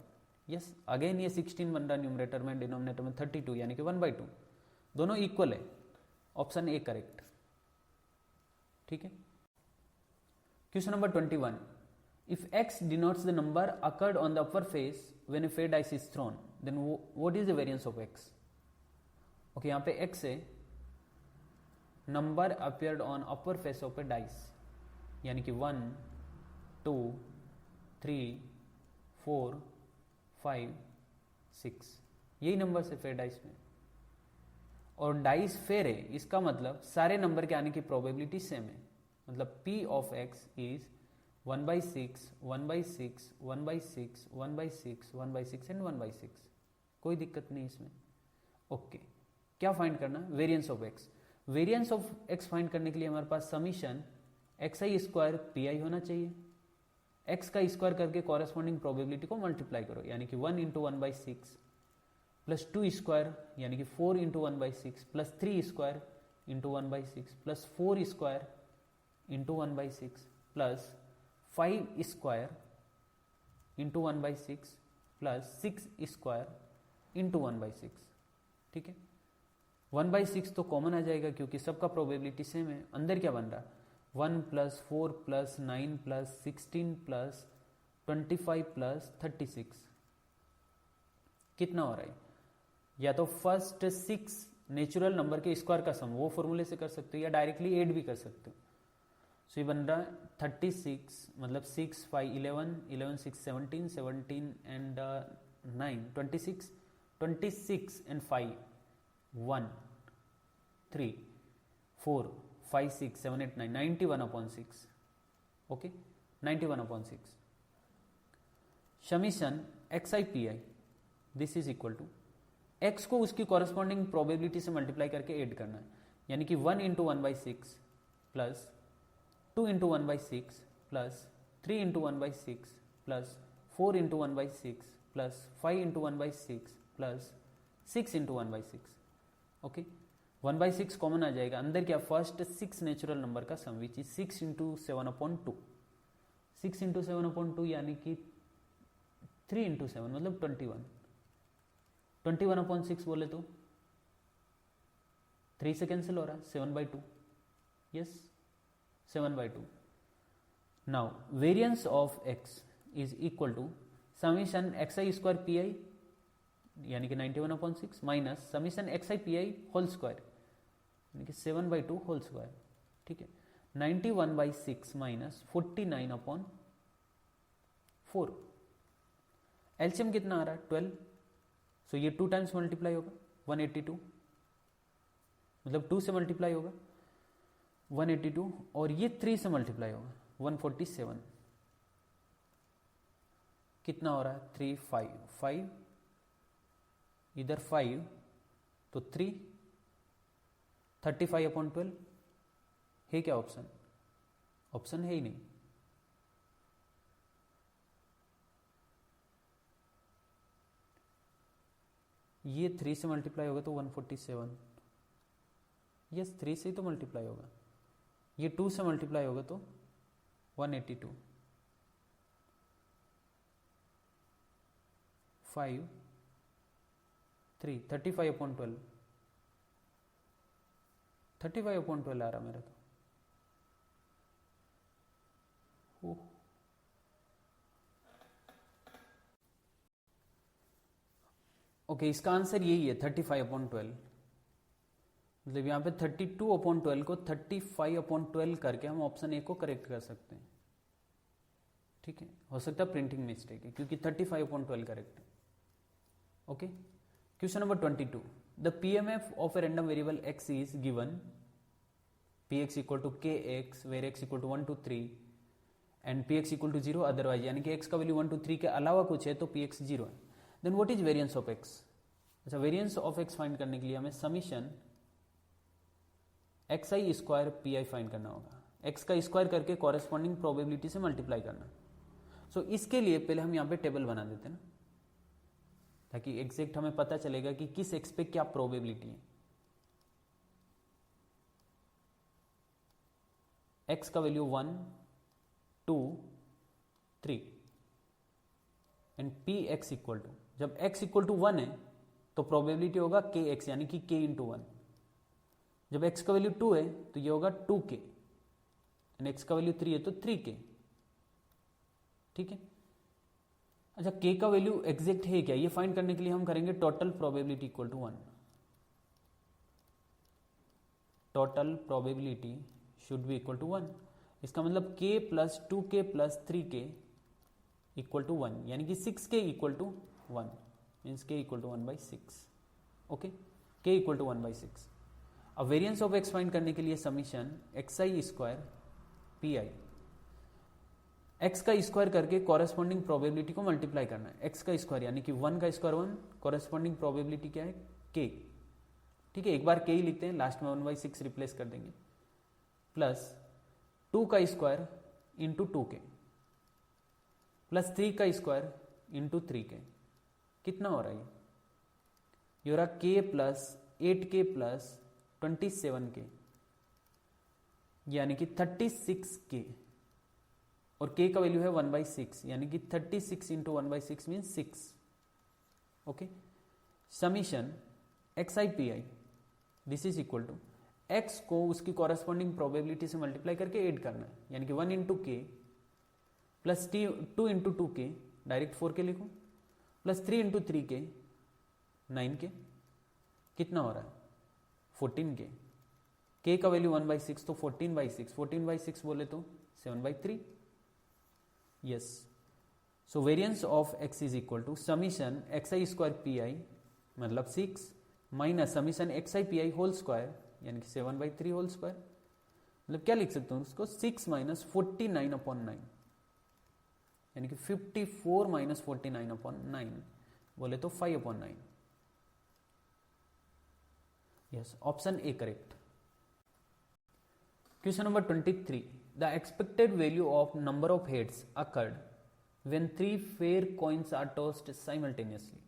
यस अगेन ये 16 बन रहा न्यूमरेटर में डिनोमिनेटर में 32 यानी कि 1/2 दोनों इक्वल है ऑप्शन ए करेक्ट ठीक है question number 21 if x denotes the number occurred on the upper face when a fair dice is thrown then what is the variance of x okay यहाँ पे x है number appeared on upper face of A dice यानी कि 1 2 3 4 5 6 यही number से fair dice में और dice fair है इसका मतलब सारे नंबर के आने की प्रोबेबिलिटी सेम है मतलब p of x is 1/6 1/6 1/6 1/6 1/6 and 1/6 कोई दिक्कत नहीं इसमें ओके क्या फाइंड करना variance of x variance of x find करने के लिए हमारे पास समीशन xi स्क्वायर pi होना चाहिए x का स्क्वायर करके कॉरेस्पॉन्डिंग प्रोबेबिलिटी को मल्टीप्लाई करो यानी कि 1 इंटू 1/6 प्लस 2 स्क्वायर यानी कि 4 into 1/6 plus 3 square into 1/6 plus 4 square into 1/6 plus 5 square into 1/6 plus 6 square into 1/6 ठीक है 1/6 तो कॉमन आ जाएगा क्योंकि सबका प्रोबेबिलिटी सेम है अंदर क्या बन रहा 1 plus 4 plus 9 plus 16 plus 25 plus 36 कितना हो रहा है या तो फर्स्ट 6 नेचुरल नंबर के स्क्वायर का सम वो फॉर्मूले से कर सकते हो या डायरेक्टली ऐड भी कर सकते हो सो ये बन रहा है 36 मतलब 6 5 11 11 6 17 17 and 9 26 26 and 5 1 3 4 5 6 7 8 9 91/6 okay 91/6 summation xi pi this is equal to x को उसकी कॉरेस्पॉन्डिंग प्रोबेबिलिटी से मल्टीप्लाई करके ऐड करना है यानी कि 1 into 1/6 plus 2 into 1/6 plus 3 into 1/6 plus 4 into 1/6 plus 5 into 1/6 plus 6 into 1/6 okay 1/6 common आ जाएगा अंदर क्या फर्स्ट 6 नेचुरल नंबर का sum which is 6 into 7/2 6 into 7/2 यानी कि 3 इंटू 7 मतलब 21 21/6 बोले तो 3 से कैंसिल हो रहा है 7/2 yes 7/2 now variance of x is equal to summation xi square pi यानी कि 91/6 minus summation xi pi whole square यानी कि 7/2 होल स्क्वायर ठीक है 91/6 माइनस 49/4 एलसीएम कितना आ रहा है 12 सो ये 2 टाइम्स मल्टीप्लाई होगा 182 मतलब 2 से मल्टीप्लाई होगा 182 और ये 3 से मल्टीप्लाई होगा 147 कितना हो रहा है 3 5 5 इधर 5 तो 3 35/12 है क्या ऑप्शन ऑप्शन है ही नहीं ये 3 से मल्टीप्लाई होगा तो 147 यस 3 से ही तो मल्टीप्लाई होगा ये 2 से मल्टीप्लाई होगा तो 182 5 3 35/12 35/12 आ रहा मेरा तो ओके इसका आंसर यही है 35/12 मतलब यहाँ पे 32/12 को 35/12 करके हम ऑप्शन ए को करेक्ट कर सकते हैं ठीक है हो सकता है प्रिंटिंग मिस्टेक है क्योंकि 35/12 करेक्ट है okay question number 22 the pmf of a random variable x is given px equal to kx where x equal to 1 to 3 and px equal to 0 otherwise यानी कि x का वैल्यू 1 to 3 के अलावा कुछ है तो px 0 है then what is variance of x अच्छा वेरिएंस ऑफ x फाइंड करने के लिए हमें समीशन xi स्क्वायर pi फाइंड करना होगा x का स्क्वायर करके कॉरेस्पॉन्डिंग प्रोबेबिलिटी से मल्टीप्लाई करना सो इसके लिए पहले हम यहाँ पे टेबल बना देते हैं ना, ताकि एग्जैक्ट हमें पता चलेगा कि किस एक्स पे क्या प्रोबेबिलिटी है। एक्स का value 1, 2, 3 and P x equal to, जब x इक्वल टू 1 है तो प्रोबेबिलिटी होगा के एक्स, यानी कि k इंटू 1। जब x का वैल्यू 2 है तो ये होगा 2k, एंड x का वैल्यू 3 है तो 3k। ठीक है। अच्छा, k का वैल्यू एग्जैक्ट है क्या, ये फाइंड करने के लिए हम करेंगे total probability equal to 1। Total probability should be equal to 1। इसका मतलब k plus 2k plus 3k equal to 1, यानी कि 6k equal to 1, means k equal to 1/6। Okay, k equal to 1/6। अब वेरिएंस ऑफ x फाइंड करने के लिए summation xi square P I, x का square करके कॉरेस्पॉन्डिंग प्रोबेबिलिटी को multiply करना है। x का स्क्वायर यानी कि 1 का स्क्वायर 1, कॉरेस्पॉन्डिंग प्रोबेबिलिटी क्या है k। ठीक है, एक बार k ही लिखते हैं, लास्ट में 1/6 रिप्लेस कर देंगे, प्लस 2 का स्क्वायर इंटू 2k प्लस 3 का स्क्वायर इंटू 3k। कितना हो रहा है ये हो रहा k plus 8k plus 27k, यानी कि 36k, और k का वैल्यू है 1/6, यानी कि 36 into 1/6 mean 6। Okay, summation xi pi this is equal to x को उसकी कॉरेस्पॉन्डिंग प्रोबेबिलिटी से मल्टीप्लाई करके ऐड करना है, यानी कि 1 into k plus 2 into 2k, direct 4k लिखूं, प्लस 3 इंटू 3k 9k। कितना हो रहा है 14k। k का वैल्यू 1/6 तो 14/6, 14/6 बोले तो 7/3। Yes, so variance of x is equal to summation xi square P I मतलब 6 माइनस समीशन xi पी आई होल स्क्वायर यानी कि 7/3 होल स्क्वायर। मतलब क्या लिख सकते हैं उसको, 6 माइनस 49/9, यानी कि 54 माइनस 49/9 बोले तो 5/9। Yes, option A correct. Question number 23, the expected value of number of heads occurred when 3 fair coins are tossed simultaneously.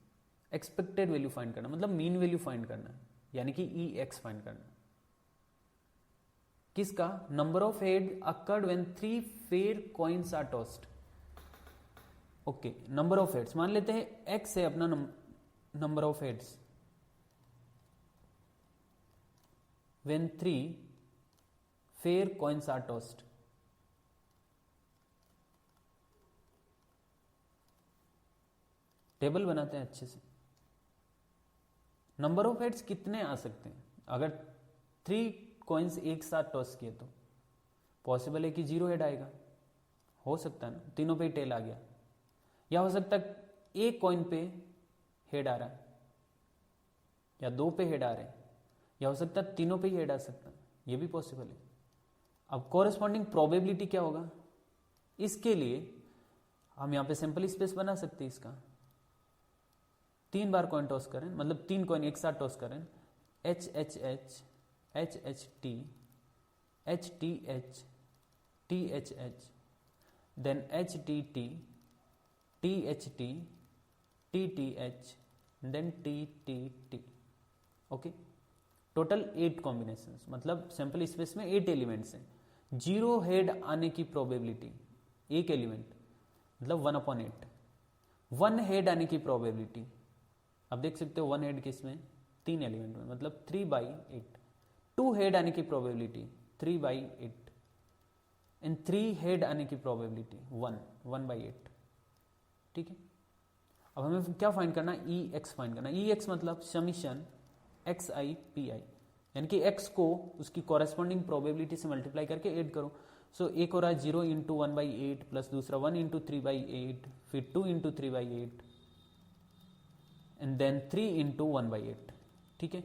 Expected value find करना मतलब मीन वैल्यू फाइंड करना, यानी कि ई एक्स फाइंड करना। किसका, number of head occurred when 3 fair coins are tossed. Okay, number of heads मान लेते हैं एक्स है अपना number of heads, when 3 fair coins are tossed. Table बनाते हैं अच्छे से। नंबर ऑफ हेड्स कितने आ सकते हैं, अगर 3 कॉइन्स एक साथ टॉस किए तो पॉसिबल है कि 0 हेड आएगा, हो सकता है ना, तीनों पे टेल आ गया, या हो सकता है एक कॉइन पे हेड आ रहा है या 2 पे हेड आ रहे हैं, या हो सकता है तीनों पे ही हेड आ सकता है, ये भी पॉसिबल है। अब कॉरेस्पॉन्डिंग प्रोबेबिलिटी क्या होगा, इसके लिए हम यहां पे सिंपल स्पेस बना सकते हैं। इसका 3 बार कॉइन टॉस करें, मतलब 3 कॉइन एक साथ टॉस करें, H H H, H H T, H T H, T H H, then H T T, T H T, T T H, then T T T. Okay, total 8 combinations, मतलब sample space में 8 elements हैं। 0 head आने की probability, एक element मतलब 1/8। 1 head आने की probability, अब देख सकते हो 1 हेड किसमें, 3 एलिमेंट में, मतलब 3/8। 2 हेड आने की प्रोबेबिलिटी 3/8, एंड 3 हेड आने की प्रोबेबिलिटी 1/8। ठीक है, अब हमें क्या फाइंड करना, ई एक्स फाइंड करना। ई एक्स मतलब summation x I P i, यानी कि x को उसकी कॉरेस्पॉन्डिंग प्रोबेबिलिटी से मल्टीप्लाई करके ऐड करो। सो एक हो रहा है 0 इंटू 1/8 प्लस दूसरा 1 इंटू 3/8, फिर 2 इंटू 3/8 एंड देन 3 इंटू 1/8। ठीक है,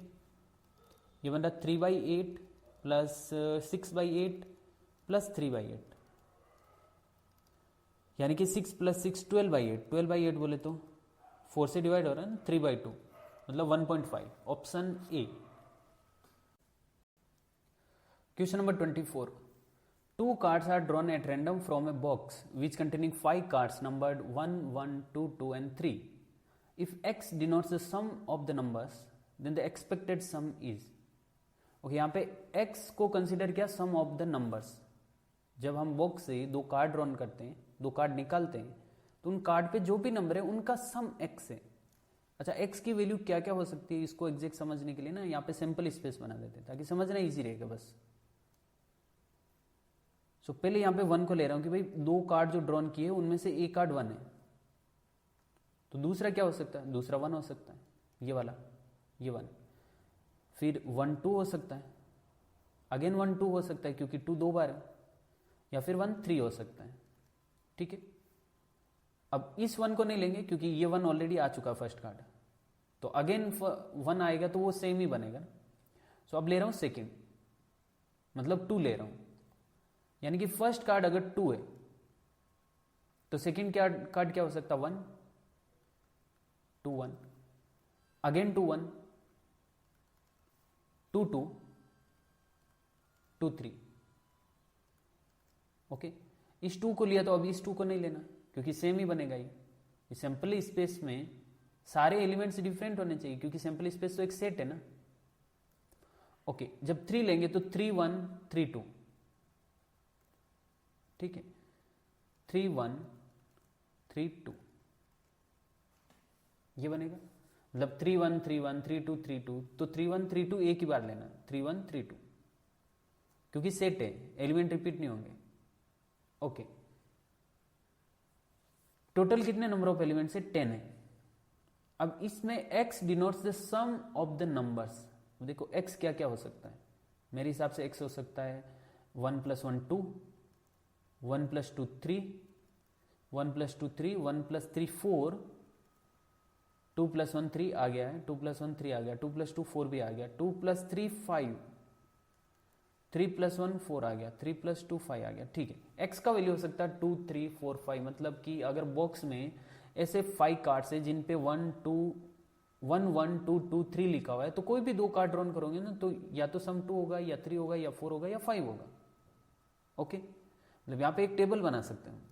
ये बन रहा 3/8 प्लस 6/8 प्लस 3/8, यानी कि 6 प्लस 6 12/8। 12/8 बोले तो 4 से डिवाइड हो रहा है ना, 3/2 मतलब 1.5। Option A. Question number 24, 2 cards are drawn at random from a box which containing 5 cards numbered 1, 1, 2, 2 and 3. If x denotes the sum of the numbers, then the expected sum is. Okay, यहाँ पे x को consider किया सम of the numbers. जब हम box से 2 card drawn करते हैं, 2 card निकालते हैं, तो उन कार्ड पे जो भी नंबर है उनका सम x है. अच्छा, x की वैल्यू क्या क्या हो सकती है, इसको एग्जैक्ट समझने के लिए ना यहाँ पे सिंपल स्पेस बना देते हैं ताकि समझना इजी रहेगा बस. सो पहले यहाँ पे 1 को ले रहा हूं कि भाई 2 कार्ड जो ड्रॉन किए उनमें से एक कार्ड 1 है, तो दूसरा क्या हो सकता है, दूसरा 1 हो सकता है, ये वाला, ये 1. फिर 1 2 हो सकता है, अगेन 1 2 हो सकता है क्योंकि 2 2 बार है, या फिर 1 3 हो सकता है. ठीक है, अब इस 1 को नहीं लेंगे क्योंकि ये 1 ऑलरेडी आ चुका फर्स्ट कार्ड, तो अगेन 1 आएगा तो वो सेम ही बनेगा. सो अब ले रहा हूं सेकेंड, मतलब 2 ले रहा हूं, यानी कि फर्स्ट कार्ड अगर 2 है तो सेकेंड कार्ड क्या हो सकता है, 1 2 1, अगेन 2 1, 2 2, 2 3. ओके, इस 2 को लिया तो अब इस 2 को नहीं लेना क्योंकि सेम ही बनेगा. ये सैंपल स्पेस में सारे एलिमेंट्स डिफरेंट होने चाहिए क्योंकि सैंपल स्पेस तो एक सेट है ना. ओके, जब 3 लेंगे तो 3 1 3 2. ठीक है, 3 1 3 2 ये बनेगा, मतलब 3 1 3 1 3 2 3 2, तो 3 1 3 2 एक ही बार लेना, 3 1 3 2, क्योंकि सेट है, एलिमेंट रिपीट नहीं होंगे. ओके, टोटल कितने नंबर ऑफ एलिमेंट्स है, 10 है. अब इसमें x denotes the sum of the numbers. देखो x क्या क्या हो सकता है, मेरे हिसाब से x हो सकता है 1 + 1 2, 1 + 2 3, 1 + 2 3, 1 + 3 4, 2 + 1 3 आ गया है, 2 + 1 3 आ गया, 2 + 2 4 भी आ गया, 2 + 3 5, 3 + 1 4 आ गया, 3 + 2 5 आ गया. ठीक है, x का वैल्यू हो सकता है 2 3 4 5, मतलब कि अगर बॉक्स में ऐसे 5 कार्ड्स है जिन पे 1 2 1 1 2 2 3 लिखा हुआ है, तो कोई भी 2 कार्ड ड्रॉन करोगे ना तो या तो सम 2 होगा या 3 होगा या 4 होगा या 5 होगा. ओके, मतलब यहां पे एक टेबल बना सकते हैं.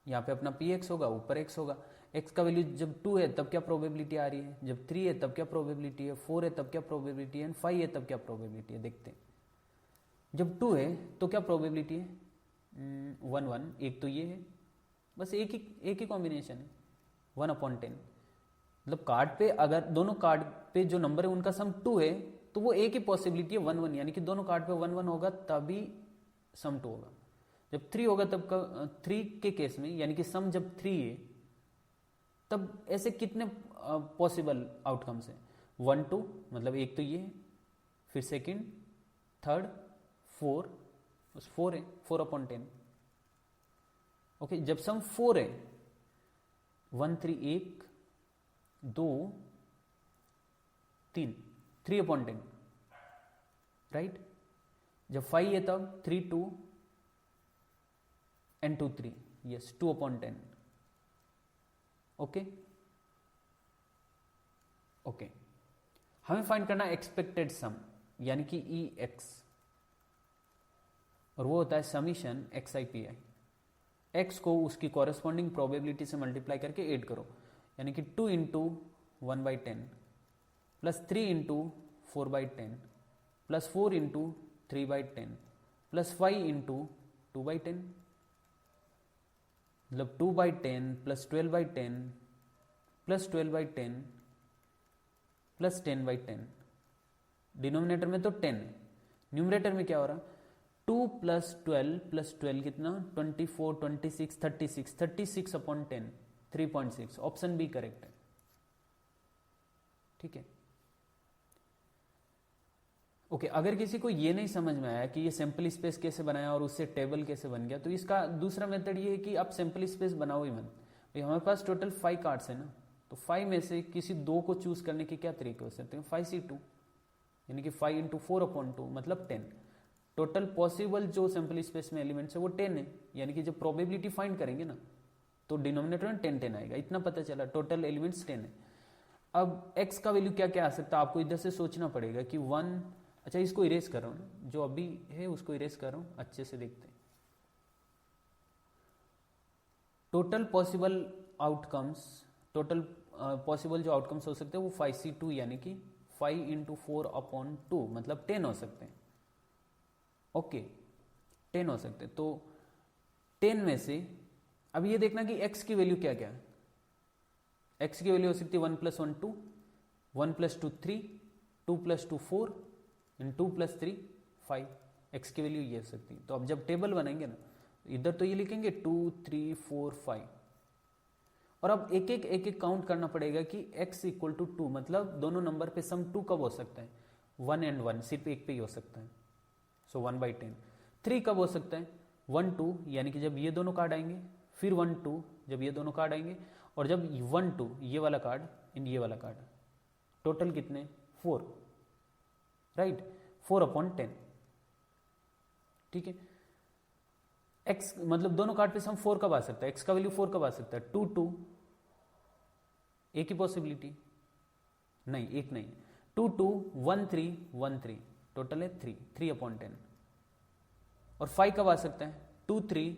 यहाँ पे अपना px होगा, ऊपर x होगा. x का वैल्यू जब 2 है तब क्या प्रोबेबिलिटी आ रही है, जब 3 है तब क्या प्रोबेबिलिटी है, 4 है तब क्या प्रोबेबिलिटी है, 5 है तब क्या प्रोबेबिलिटी है. देखते हैं, जब 2 है तो क्या प्रोबेबिलिटी है, 1 1, एक तो ये है, बस एक ही कॉम्बिनेशन है, 1/10. मतलब कार्ड पे अगर दोनों कार्ड पे जो नंबर है उनका सम 2 है तो वो एक ही पॉसिबिलिटी है 1 1, यानी कि दोनों कार्ड पे 1 1 होगा तभी सम 2 होगा. जब 3 होगा तब का 3 के केस में, यानी कि सम जब 3 है तब ऐसे कितने पॉसिबल आउटकम्स हैं, 1 2, मतलब एक तो ये है, फिर सेकंड, थर्ड, 4, बस 4 है, 4/10. ओके, जब सम 4 है, 1 3 1 2 3, 3/10, राइट. जब 5 है तब 3 2 and 2 3, yes, 2/10. ओके ओके, हमें फाइंड करना एक्सपेक्टेड सम, यानी कि EX, और वो होता है समीशन XI PI. x को उसकी कॉरेस्पॉन्डिंग प्रोबेबिलिटी से मल्टीप्लाई करके ऐड करो, यानी कि 2 × 1/10 प्लस 3 × 4/10 प्लस 4 × 3/10 प्लस 5 × 2/10, मतलब 2/10 प्लस 12/10 प्लस 12/10 प्लस 10/10. डिनोमिनेटर में तो 10 है, न्यूमरेटर में क्या हो रहा, 2 + 12 + 12 कितना, 24 26 36, 36/10, 3.6. ऑप्शन बी करेक्ट है. ठीक है. ओके, अगर किसी को ये नहीं समझ में आया कि ये सैंपल स्पेस कैसे बनाया और उससे टेबल कैसे बन गया, तो इसका दूसरा मेथड ये है कि आप सैंपल स्पेस बनाओ ही मत. भाई हमारे पास टोटल 5 कार्ड्स है ना, तो 5 में से किसी 2 को चूज करने के क्या तरीके हो सकते हैं, 5C2, यानी कि 5 × 4/2 मतलब 10. टोटल पॉसिबल जो सैंपल स्पेस में एलिमेंट्स है वो 10 है, यानी कि जब प्रोबेबिलिटी फाइंड करेंगे ना तो डिनोमिनेटर में 10 10 आएगा. इतना पता चला, टोटल एलिमेंट्स 10 है. अब x का वैल्यू क्या क्या आ सकता है, आपको इधर से सोचना पड़ेगा कि 1, अच्छा इसको इरेज कर रहा हूँ, जो अभी है उसको इरेज कर रहा हूँ, अच्छे से देखते हैं। Total possible outcomes, total possible जो आउटकम्स हो सकते हैं वो 5C2 यानी कि 5 इंटू 4/2 मतलब 10 हो सकते हैं। ओके 10 हो सकते हैं। तो 10 में से अब ये देखना कि x की वैल्यू क्या क्या है। x की वैल्यू हो सकती है 1 + 1 2, 1 + 2 3, 2 + 2 4 एंड 2 + 3 5। x की वैल्यू ये हो सकती है। तो अब जब टेबल बनाएंगे ना, इधर तो ये लिखेंगे 2 3 4 5, और अब एक एक काउंट करना पड़ेगा कि x = 2 मतलब दोनों नंबर पे सम 2 कब हो सकता है, 1 and 1 सिर्फ एक पे ही हो सकता है, सो 1/10। 3 कब हो सकता है, 1 2 यानी कि जब ये दोनों कार्ड आएंगे, फिर 1 2 जब ये दोनों कार्ड आएंगे, और जब 1 2 ये वाला कार्ड एंड ये वाला कार्ड, टोटल कितने 4, राइट 4/10। ठीक है, x मतलब दोनों कार्ड पे सम 4 कब आ सकता है, x का वैल्यू 4 कब आ सकता है, 2 2, एक ही पॉसिबिलिटी नहीं, एक नहीं, 2 2 1 3 1 3, टोटल है 3 3/10। और 5 कब आ सकता है, 2 3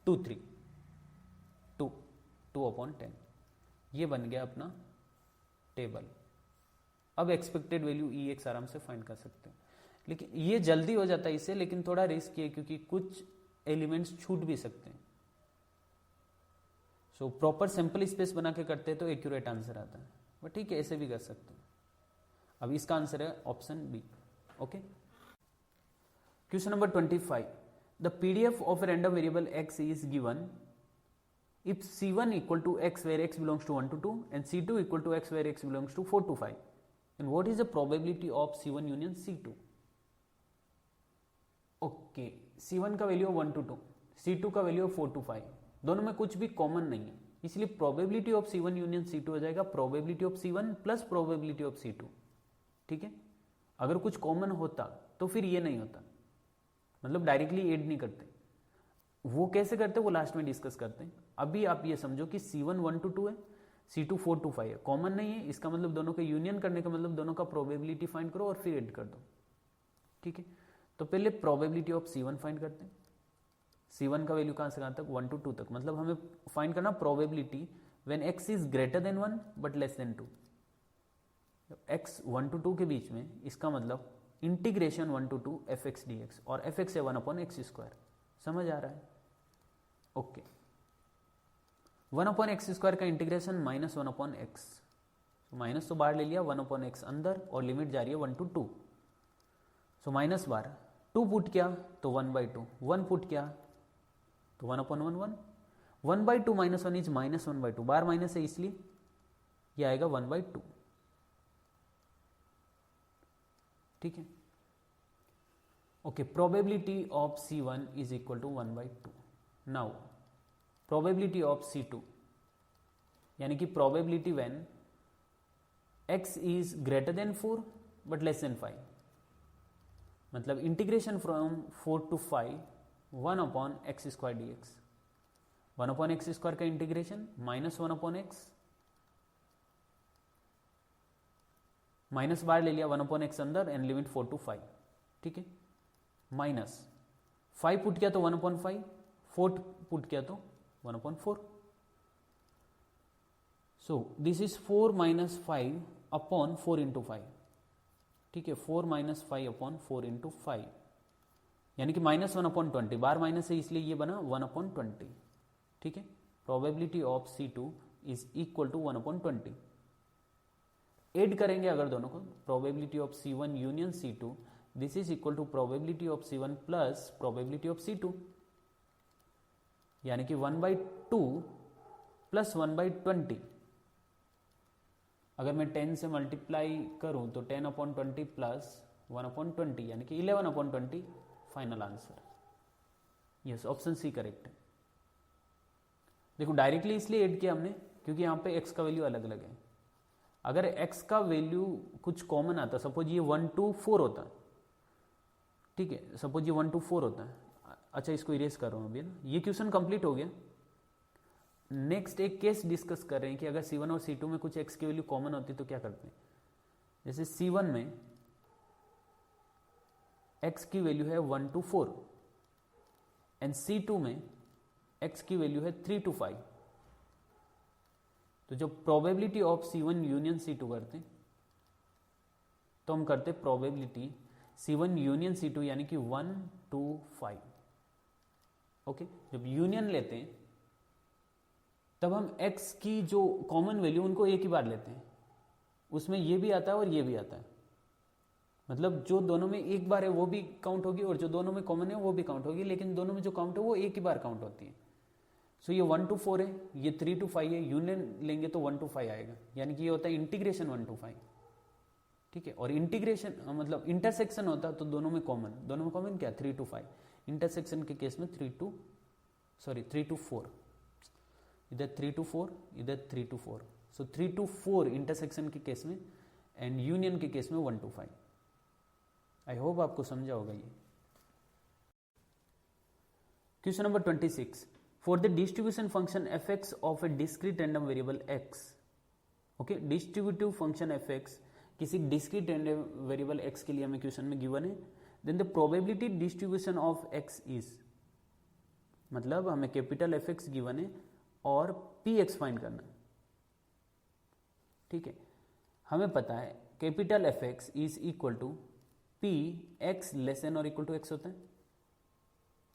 2 3 2 2/10। ये बन गया अपना टेबल। अब एक्सपेक्टेड वैल्यू EX आराम से फाइंड कर सकते हैं, लेकिन ये जल्दी हो जाता है इससे, लेकिन थोड़ा रिस्क है क्योंकि कुछ एलिमेंट्स छूट भी सकते हैं। सो प्रॉपर सैंपल स्पेस बना के करते हैं तो एक्यूरेट आंसर आता है, बट ठीक है ऐसे भी कर सकते हैं। अब इसका आंसर है option B. Okay, question number 25, the PDF of a random variable x is given if C1 = x where x belongs to 1 to 2 and C2 = x where x belongs to 4 to 5, and what is the probability of C1 union C2? Okay, C1 का value 1 to 2, C2 का value 4 to 5, दोनों में कुछ भी common नहीं है, इसलिए probability of C1 union C2 हो जाएगा probability of C1 plus probability of C2। ठीक है, अगर कुछ कॉमन होता तो फिर ये नहीं होता, मतलब डायरेक्टली ऐड नहीं करते, वो कैसे करते वो लास्ट में डिस्कस करते हैं। अभी आप ये समझो कि C1 1 to 2 है, C2 4 to 5 है, कॉमन नहीं है, इसका मतलब दोनों का यूनियन करने का मतलब दोनों का प्रोबेबिलिटी फाइंड करो और फिर ऐड कर दो। ठीक है, तो पहले प्रोबेबिलिटी ऑफ C1 फाइंड करते हैं। C1 का वैल्यू कहां से कहां तक, 1 to 2 तक, मतलब हमें फाइंड करना probability when x is greater then 1 but less than 2। x 1 to 2 के बीच में, इसका मतलब इंटीग्रेशन 1 to 2 fx dx, और fx है 1/x²। समझ आ रहा है? ओके, 1/x² का इंटीग्रेशन -1/x, माइनस तो बाहर ले लिया, 1/x अंदर, और लिमिट जा रही है 1 to 2, so minus bar 2 put किया तो 1/2, 1 पुट किया तो 1/1, 1/2 - 1 इज -1/2, बार माइनस है इसलिए ये आएगा 1/2। ठीक है, okay, probability of C1 is equal to 1/2। Now probability of C2 यानी कि probability when x is greater than 4 but less than 5, मतलब integration from 4 to 5 1/x² dx, 1/x² का इंटीग्रेशन -1/x, माइनस बार ले लिया 1/x अंदर एंड लिमिट 4 to 5। ठीक है, minus 5 put किया तो 1/5, 4 पुट किया तो 1/4, सो दिस इज 4 - 5/4 into 5। ठीक है, 4 - 5/4 into 5 यानी कि -1/20, बार माइनस है इसलिए ये बना 1/20। ठीक है, probability of C2 is equal to 1/20। Add करेंगे अगर दोनों को, probability of C1 union C2, this is equal to probability of C1 plus probability of C2, यानी कि 1/2 प्लस 1/20। अगर मैं 10 से मल्टीप्लाई करूं तो 10/20 प्लस 1/20 यानी कि 11/20, final answer. Yes, option C correct है। देखो डायरेक्टली इसलिए ऐड किया हमने क्योंकि यहाँ पे x का वैल्यू अलग अलग है। अगर x का वैल्यू कुछ कॉमन आता, सपोज ये 1 to 4 होता, ठीक है, सपोज ये 1 to 4 होता है। अच्छा, इसको इरेज कर रहा हूँ अभी ना, ये क्वेश्चन कंप्लीट हो गया। नेक्स्ट एक केस डिस्कस कर रहे हैं कि अगर C1 और C2 में कुछ x की वैल्यू कॉमन होती तो क्या करते हैं। जैसे C1 में x की वैल्यू है 1 to 4 एंड C2 में x की वैल्यू है 3 to 5। तो जब probability of C1 union C2 करते हैं तो हम करते प्रोबेबिलिटी C1 यूनियन C2 यानी कि 1 to 5। ओके, जब यूनियन लेते हैं तब हम x की जो कॉमन वैल्यू उनको एक ही बार लेते हैं, उसमें ये भी आता है और ये भी आता है, मतलब जो दोनों में एक बार है वो भी काउंट होगी और जो दोनों में कॉमन है वो भी काउंट होगी, लेकिन दोनों में जो काउंट है वो एक ही बार काउंट होती है। सो ये 1 to 4 है, ये 3 to 5 है, यूनियन लेंगे तो 1 to 5 आएगा, यानी कि ये होता है इंटीग्रेशन 1 to 5। ठीक है, और इंटीग्रेशन मतलब इंटरसेक्शन होता है तो दोनों में कॉमन क्या 3 to 5, इंटरसेक्शन के केस में 3 to 4, इधर 3 to 4 इधर 3 to 4, सो 3 to 4 इंटरसेक्शन के केस में एंड यूनियन के केस में 1 to 5। आई होप आपको समझा होगा ये। Question number 26, for the distribution function fx of a discrete random variable x। Okay, distributive function fx किसी डिस्क्रीट रैंडम वेरिएबल x के लिए हमें क्वेश्चन में गिवन है, then the probability distribution of x is, मतलब हमें कैपिटल fx गिवन है और px फाइंड करना। ठीक है, हमें पता है capital fx is equal to p x less than और इक्वल टू x होता है,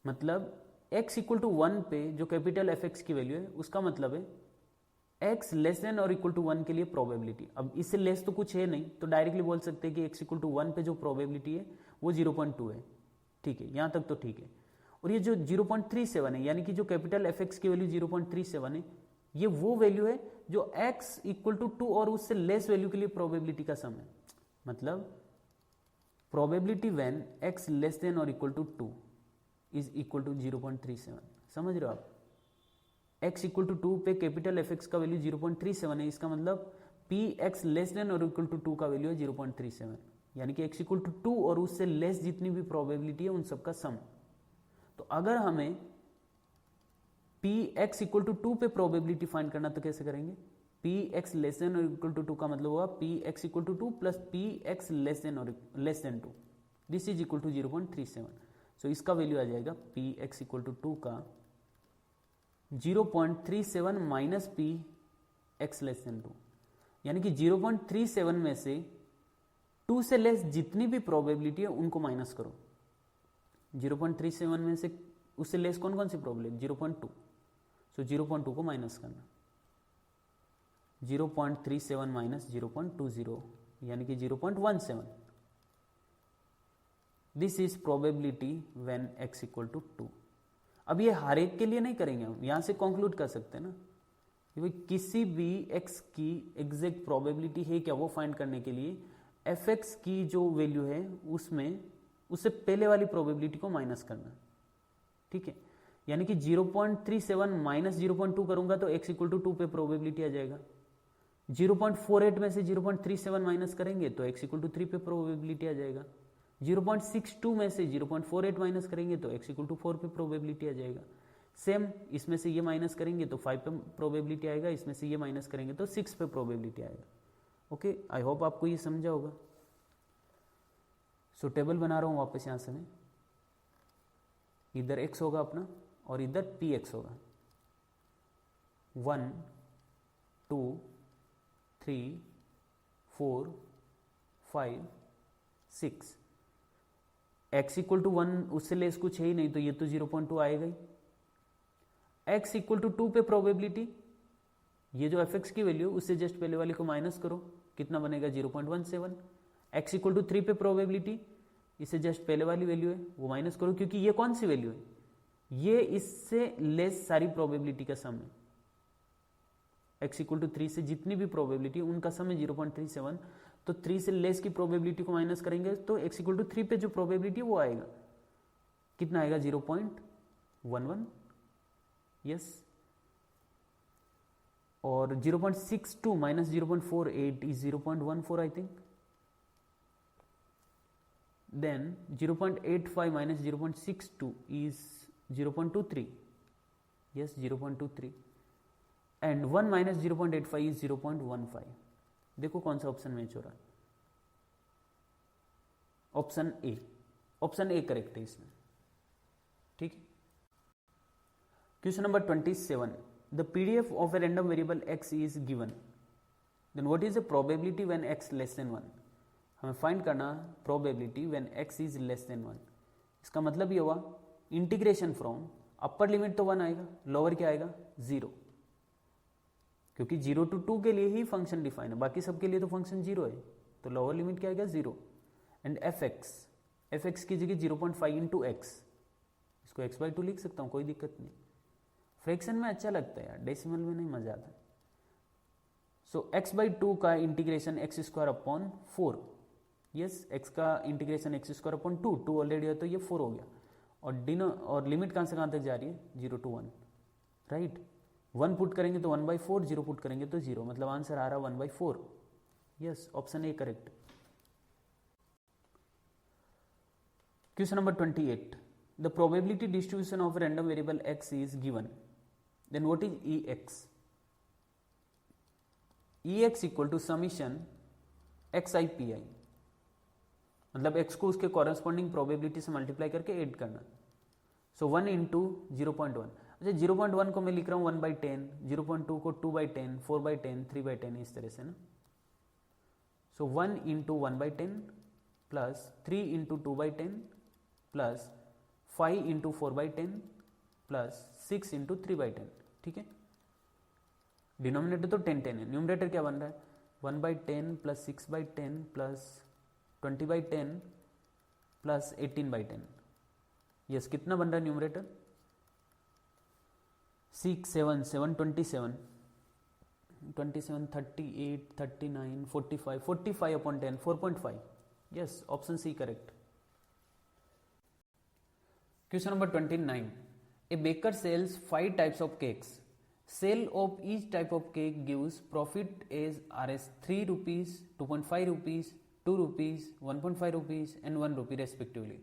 मतलब x इक्वल टू 1 पे जो कैपिटल fx की वैल्यू है उसका मतलब है x लेस देन और इक्वल टू 1 के लिए प्रोबेबिलिटी। अब इससे लेस तो कुछ है नहीं, तो डायरेक्टली बोल सकते हैं कि x इक्वल टू 1 पे जो प्रोबेबिलिटी है वो 0.2 है। ठीक है, यहां तक तो ठीक है। और ये जो 0.37 है, यानी कि जो कैपिटल fx की वैल्यू 0.37 है, ये वो वैल्यू है जो x इक्वल टू 2 और उससे लेस वैल्यू के लिए प्रोबेबिलिटी का सम है, मतलब probability when x less than और equal to 2 is equal to 0.37। समझ रहे हो आप, x इक्वल टू 2 पे कैपिटल fx का वैल्यू 0.37 है, इसका मतलब px लेस देन और इक्वल टू 2 का वैल्यू है 0.37, यानी कि x इक्वल टू 2 और उससे लेस जितनी भी प्रोबेबिलिटी है उन सबका सम। तो अगर हमें px इक्वल टू 2 पे प्रोबेबिलिटी फाइंड करना तो कैसे करेंगे, px लेस देन और इक्वल टू 2 का मतलब होगा px equal to 2 plus px less than 2, this is equal to 0.37। So इसका वैल्यू आ जाएगा px इक्वल टू 2 का 0.37 माइनस px लेस देन 2, यानी कि 0.37 में से 2 से लेस जितनी भी प्रोबेबिलिटी है उनको माइनस करो। 0.37 में से उससे लेस कौन कौन सी प्रोबेबिलिटी 0.2, सो 0.2 को माइनस करना, 0.37 माइनस 0.20 यानी कि 0.17। This is probability when x equal to 2। अब ये हर एक के लिए नहीं करेंगे, हम यहां से कंक्लूड कर सकते हैं ना कि भाई किसी भी x की एग्जैक्ट प्रोबेबिलिटी है क्या, वो फाइंड करने के लिए fx की जो वैल्यू है उसमें उससे पहले वाली प्रोबेबिलिटी को माइनस करना। ठीक है, यानी कि 0.37 माइनस 0.2 करूंगा तो x इक्वल टू 2 पे प्रोबेबिलिटी आ जाएगा। 0.48 में से 0.37 माइनस करेंगे तो x इक्वल टू 3 पे प्रोबेबिलिटी आ जाएगा। 0.62 में से 0.48 माइनस करेंगे तो x इक्वल टू 4 पे प्रोबेबिलिटी आ जाएगा। सेम इसमें से ये माइनस करेंगे तो 5 पे प्रोबेबिलिटी आएगा, इसमें से ये माइनस करेंगे तो 6 पे प्रोबेबिलिटी आएगा। ओके, आई होप आपको ये समझा होगा। सो टेबल बना रहा हूं वापस, यहां से मैं इधर x होगा अपना और इधर px होगा। 1 2 3 4 5 6, x इक्वल टू 1 उससे लेस कुछ है ही नहीं तो ये तो 0.2 आएगा ही। x इक्वल टू 2 पे प्रोबेबिलिटी, ये जो fx की वैल्यू उससे जस्ट पहले वाले को माइनस करो, कितना बनेगा 0.17। x इक्वल टू 3 पे प्रोबेबिलिटी, इससे जस्ट पहले वाली वैल्यू है वो माइनस करो, क्योंकि ये कौन सी वैल्यू है, ये इससे लेस सारी प्रोबेबिलिटी का सम है। x इक्वल टू 3 से जितनी भी प्रोबेबिलिटी उनका सम है 0.37, तो 3 से लेस की प्रोबेबिलिटी को माइनस करेंगे तो x इक्वल टू 3 पे जो प्रोबेबिलिटी वो आएगा, कितना आएगा 0.11। यस, और 0.62 minus 0.48 is 0.14 I think. then 0.85 minus 0.62 is 0.23, yes 0.23, and 1 minus 0.85 is 0.15। देखो कौन सा ऑप्शन मैच हो रहा है, option A option A correct है इसमें। ठीक है। Question number 27, the PDF of a random variable x is given, then what is the probability when x less than 1। हमें फाइंड करना probability when x is less than 1। इसका मतलब ये हुआ इंटीग्रेशन फ्रॉम अपर लिमिट तो 1 आएगा, lower क्या आएगा 0, क्योंकि 0 to 2 के लिए ही फंक्शन डिफाइन है, बाकी सबके लिए तो फंक्शन 0 है, तो लोअर लिमिट क्या आएगा 0। एंड एफ एक्स की जगह 0.5 इंटू एक्स, इसको x/2 लिख सकता हूँ, कोई दिक्कत नहीं। फ्रैक्शन में अच्छा लगता है यार, डेसिमल में नहीं मजा आता। सो x/2 का integration x² upon 4, yes, x का इंटीग्रेशन x² अपॉन 2, 2 ऑलरेडी है तो ये 4 हो गया। और लिमिट कहाँ से कहाँ तक जा रही है 0 to 1, राइट। 1 पुट करेंगे तो 1/4, 0 पुट करेंगे तो 0, मतलब आंसर आ रहा 1/4। Yes, option A correct. Question number 28, the probability distribution of random variable x is given, then what is ex। ex equal to summation xi pi, मतलब x को उसके कॉरेस्पॉन्डिंग प्रोबेबिलिटी से मल्टीप्लाई करके ऐड करना। So 1 into 0.1, अच्छा 0.1 को मैं लिख रहा हूँ 1/10, 0.2 को 2/10, 4/10, 3/10, इस तरह से ना। सो 1 into 1/10 plus 3 into 2/10 plus 5 into 4/10 plus 6 into 3/10, ठीक है। डिनोमिनेटर तो 10 है, न्यूमरेटर क्या बन रहा है 1/10 प्लस 6/10 प्लस 20/10 प्लस 18/10। यस, कितना बन रहा है numerator 6 7 7 27 27 38 39 45 45 upon 10 4.5। Yes, option C correct. Question number 29, a baker sells 5 types of cakes, sale of each type of cake gives profit as Rs 3 rupees, 2.5 rupees, 2 rupees, 1.5 rupees and 1 rupee respectively.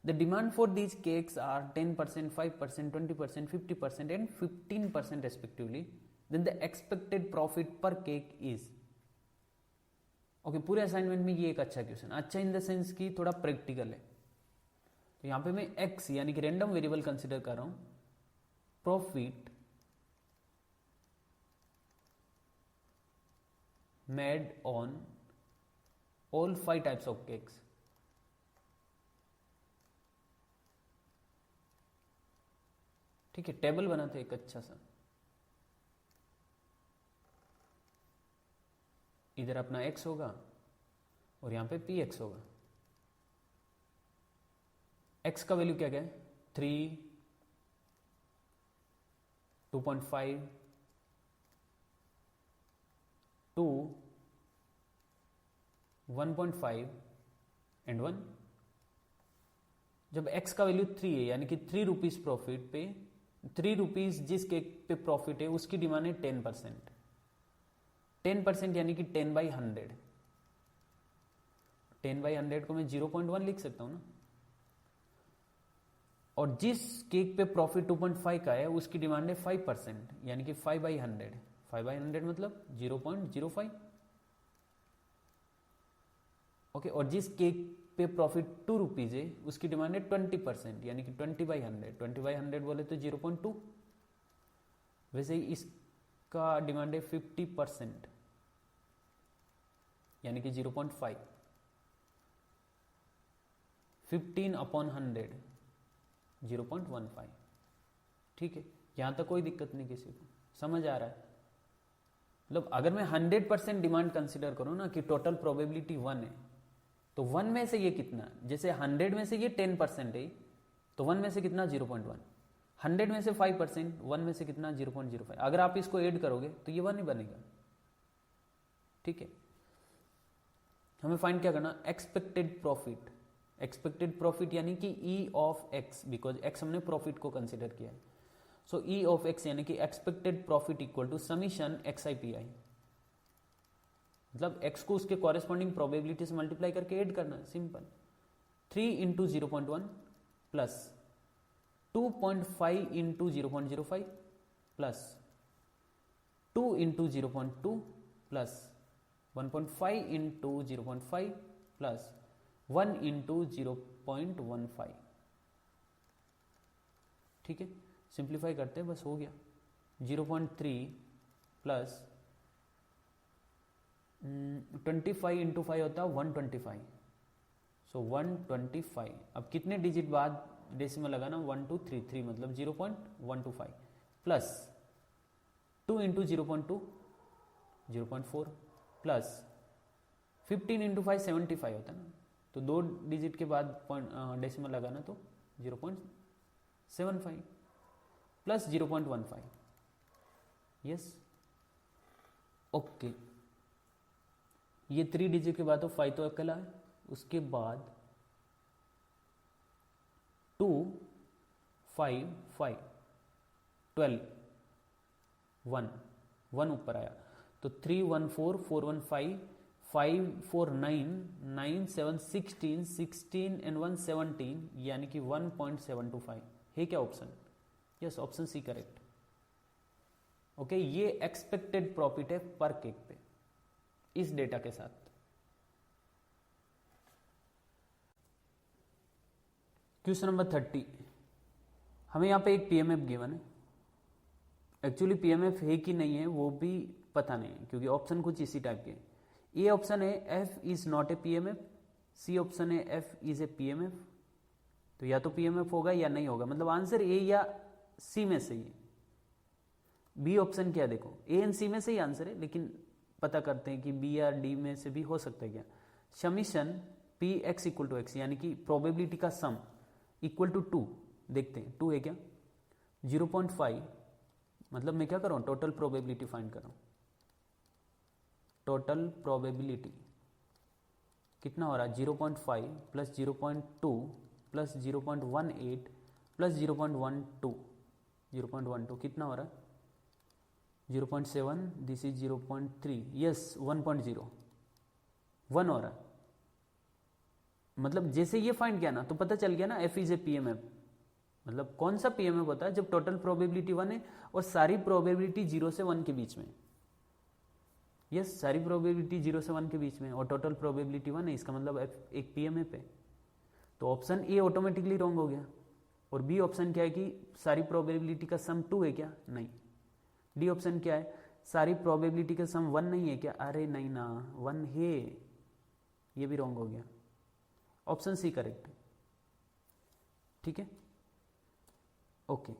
The demand for these cakes are 10%, 5%, 20%, 50% and 15% respectively. Then the expected profit per cake is। Okay, पूरे assignment में ये एक अच्छा question, अच्छा in the sense कि थोड़ा practical है। तो यहाँ पे मैं x यानी कि रैंडम वेरिएबल कंसिडर कर रहा हूँ, profit made on all 5 types of cakes। ठीक है, टेबल बनाते एक अच्छा सा, इधर अपना x होगा और यहां पे px होगा। x का वैल्यू क्या क्या है 3, 2.5, 2, 1.5 एंड 1। जब x का वैल्यू 3 है यानी कि 3 रुपीज प्रॉफिट पे, 3 रुपीज जिस केक पे प्रॉफिट है उसकी डिमांड है 10%। 10% यानी कि 10/100। 10/100 को मैं 0.1 लिख सकता हूं ना। और जिस केक पे प्रॉफिट 2.5 का है उसकी डिमांड है 5%, यानी कि 5/100। 5/100 मतलब 0.05। ओके, और जिस केक पे प्रॉफिट 2 रुपीज है उसकी डिमांड है 20%, यानी कि 20/100। 20/100 बोले तो 0.2। वैसे ही इसका डिमांड है 50%, यानी कि 0.5। 15/100 0.15। ठीक है, यहां तक कोई दिक्कत नहीं किसी को, समझ आ रहा है। मतलब अगर मैं 100% डिमांड कंसिडर करूं ना कि टोटल प्रोबेबिलिटी 1 है, तो 1 में से ये कितना, जैसे 100 में से ये 10% है, तो 1 में से कितना 0.1। 100 में से 5%, 1 में से कितना 0.05। अगर आप इसको ऐड करोगे तो ये 1 ही बनेगा। ठीक है, हमें फाइंड क्या करना, एक्सपेक्टेड प्रॉफिट। एक्सपेक्टेड प्रॉफिट यानी कि E of x, because x हमने प्रॉफिट को कंसिडर किया है। सो ई ऑफ एक्स यानी कि expected profit equal to summation x I P I, मतलब एक्स को उसके कॉरेस्पॉन्डिंग प्रोबेबिलिटी से मल्टीप्लाई करके ऐड करना है, simple. 3 into 0.1 plus 2.5 into 0.05 plus 2 into 0.2 plus 1.5 into 0.5 plus 1 into 0.15, ठीक है, सिंप्लीफाई करते हैं, बस हो गया। 0.3 प्लस 25 इंटू 5 होता है 125, सो 125। अब कितने डिजिट बाद डेसिमल लगाना, 1 2 3 3, मतलब 0.125 प्लस 2 इंटू 0.2 0.4 प्लस 15 इंटू 5 75 होता है ना, तो 2 डिजिट के बाद डेसिमल लगाना तो 0.75 प्लस 0.15, यस, ओके। ये 3 डिजिट के बाद तो 5 तो अकेला है, उसके बाद 2 5 5 12 1 1 ऊपर आया, तो 3 1 4 4 1 5 5 4 9 9 7 16 16 एंड 1 17, यानी कि 1.725 है क्या option? Yes, option C correct. Okay, ये एक्सपेक्टेड प्रॉफिट है पर केक पे इस डेटा के साथ। क्वेश्चन नंबर 30, हमें यहां पे एक पीएमएफ गिवन है। एक्चुअली पीएमएफ है कि नहीं है वो भी पता नहीं है, क्योंकि ऑप्शन कुछ इसी टाइप के। ए ऑप्शन है F is not a PMF, C option है एफ इज ए पीएमएफ, तो या तो पीएमएफ होगा या नहीं होगा, मतलब आंसर ए या सी में से ही है। बी ऑप्शन क्या, देखो ए एंड सी में से ही आंसर है, लेकिन पता करते हैं कि बी या डी में से भी हो सकता है क्या। Summation P x equal to x, यानी कि प्रोबेबिलिटी का सम इक्वल टू 2, देखते हैं 2 है क्या। 0.5 मतलब मैं क्या कर रहा हूं, टोटल प्रोबेबिलिटी फाइंड कर रहा हूं। टोटल प्रोबेबिलिटी कितना हो रहा है, 0.5 प्लस 0.2 प्लस 0.18 प्लस 0.12 0.12 कितना हो रहा है, 0.7, दिस इज 0.3, यस 1.0 1 हो रहा है। मतलब जैसे ये फाइंड किया ना तो पता चल गया ना एफ इज ए पीएमएफ। मतलब कौन सा पीएमएफ होता है, जब टोटल प्रोबेबिलिटी 1 है और सारी प्रोबेबिलिटी 0 से 1 के बीच में। यस, सारी प्रोबेबिलिटी 0 से 1 के बीच में और टोटल प्रोबेबिलिटी 1 है, इसका मतलब एफ एक पीएमएफ है। तो ऑप्शन ए ऑटोमेटिकली रॉन्ग हो गया। और बी ऑप्शन क्या है कि सारी प्रोबेबिलिटी का सम 2 है क्या, नहीं। डी ऑप्शन क्या है, सारी प्रोबेबिलिटी का सम 1 नहीं है क्या, अरे नहीं ना 1 है, ये भी रॉन्ग हो गया। ऑप्शन सी करेक्ट है, ठीक है, ओके।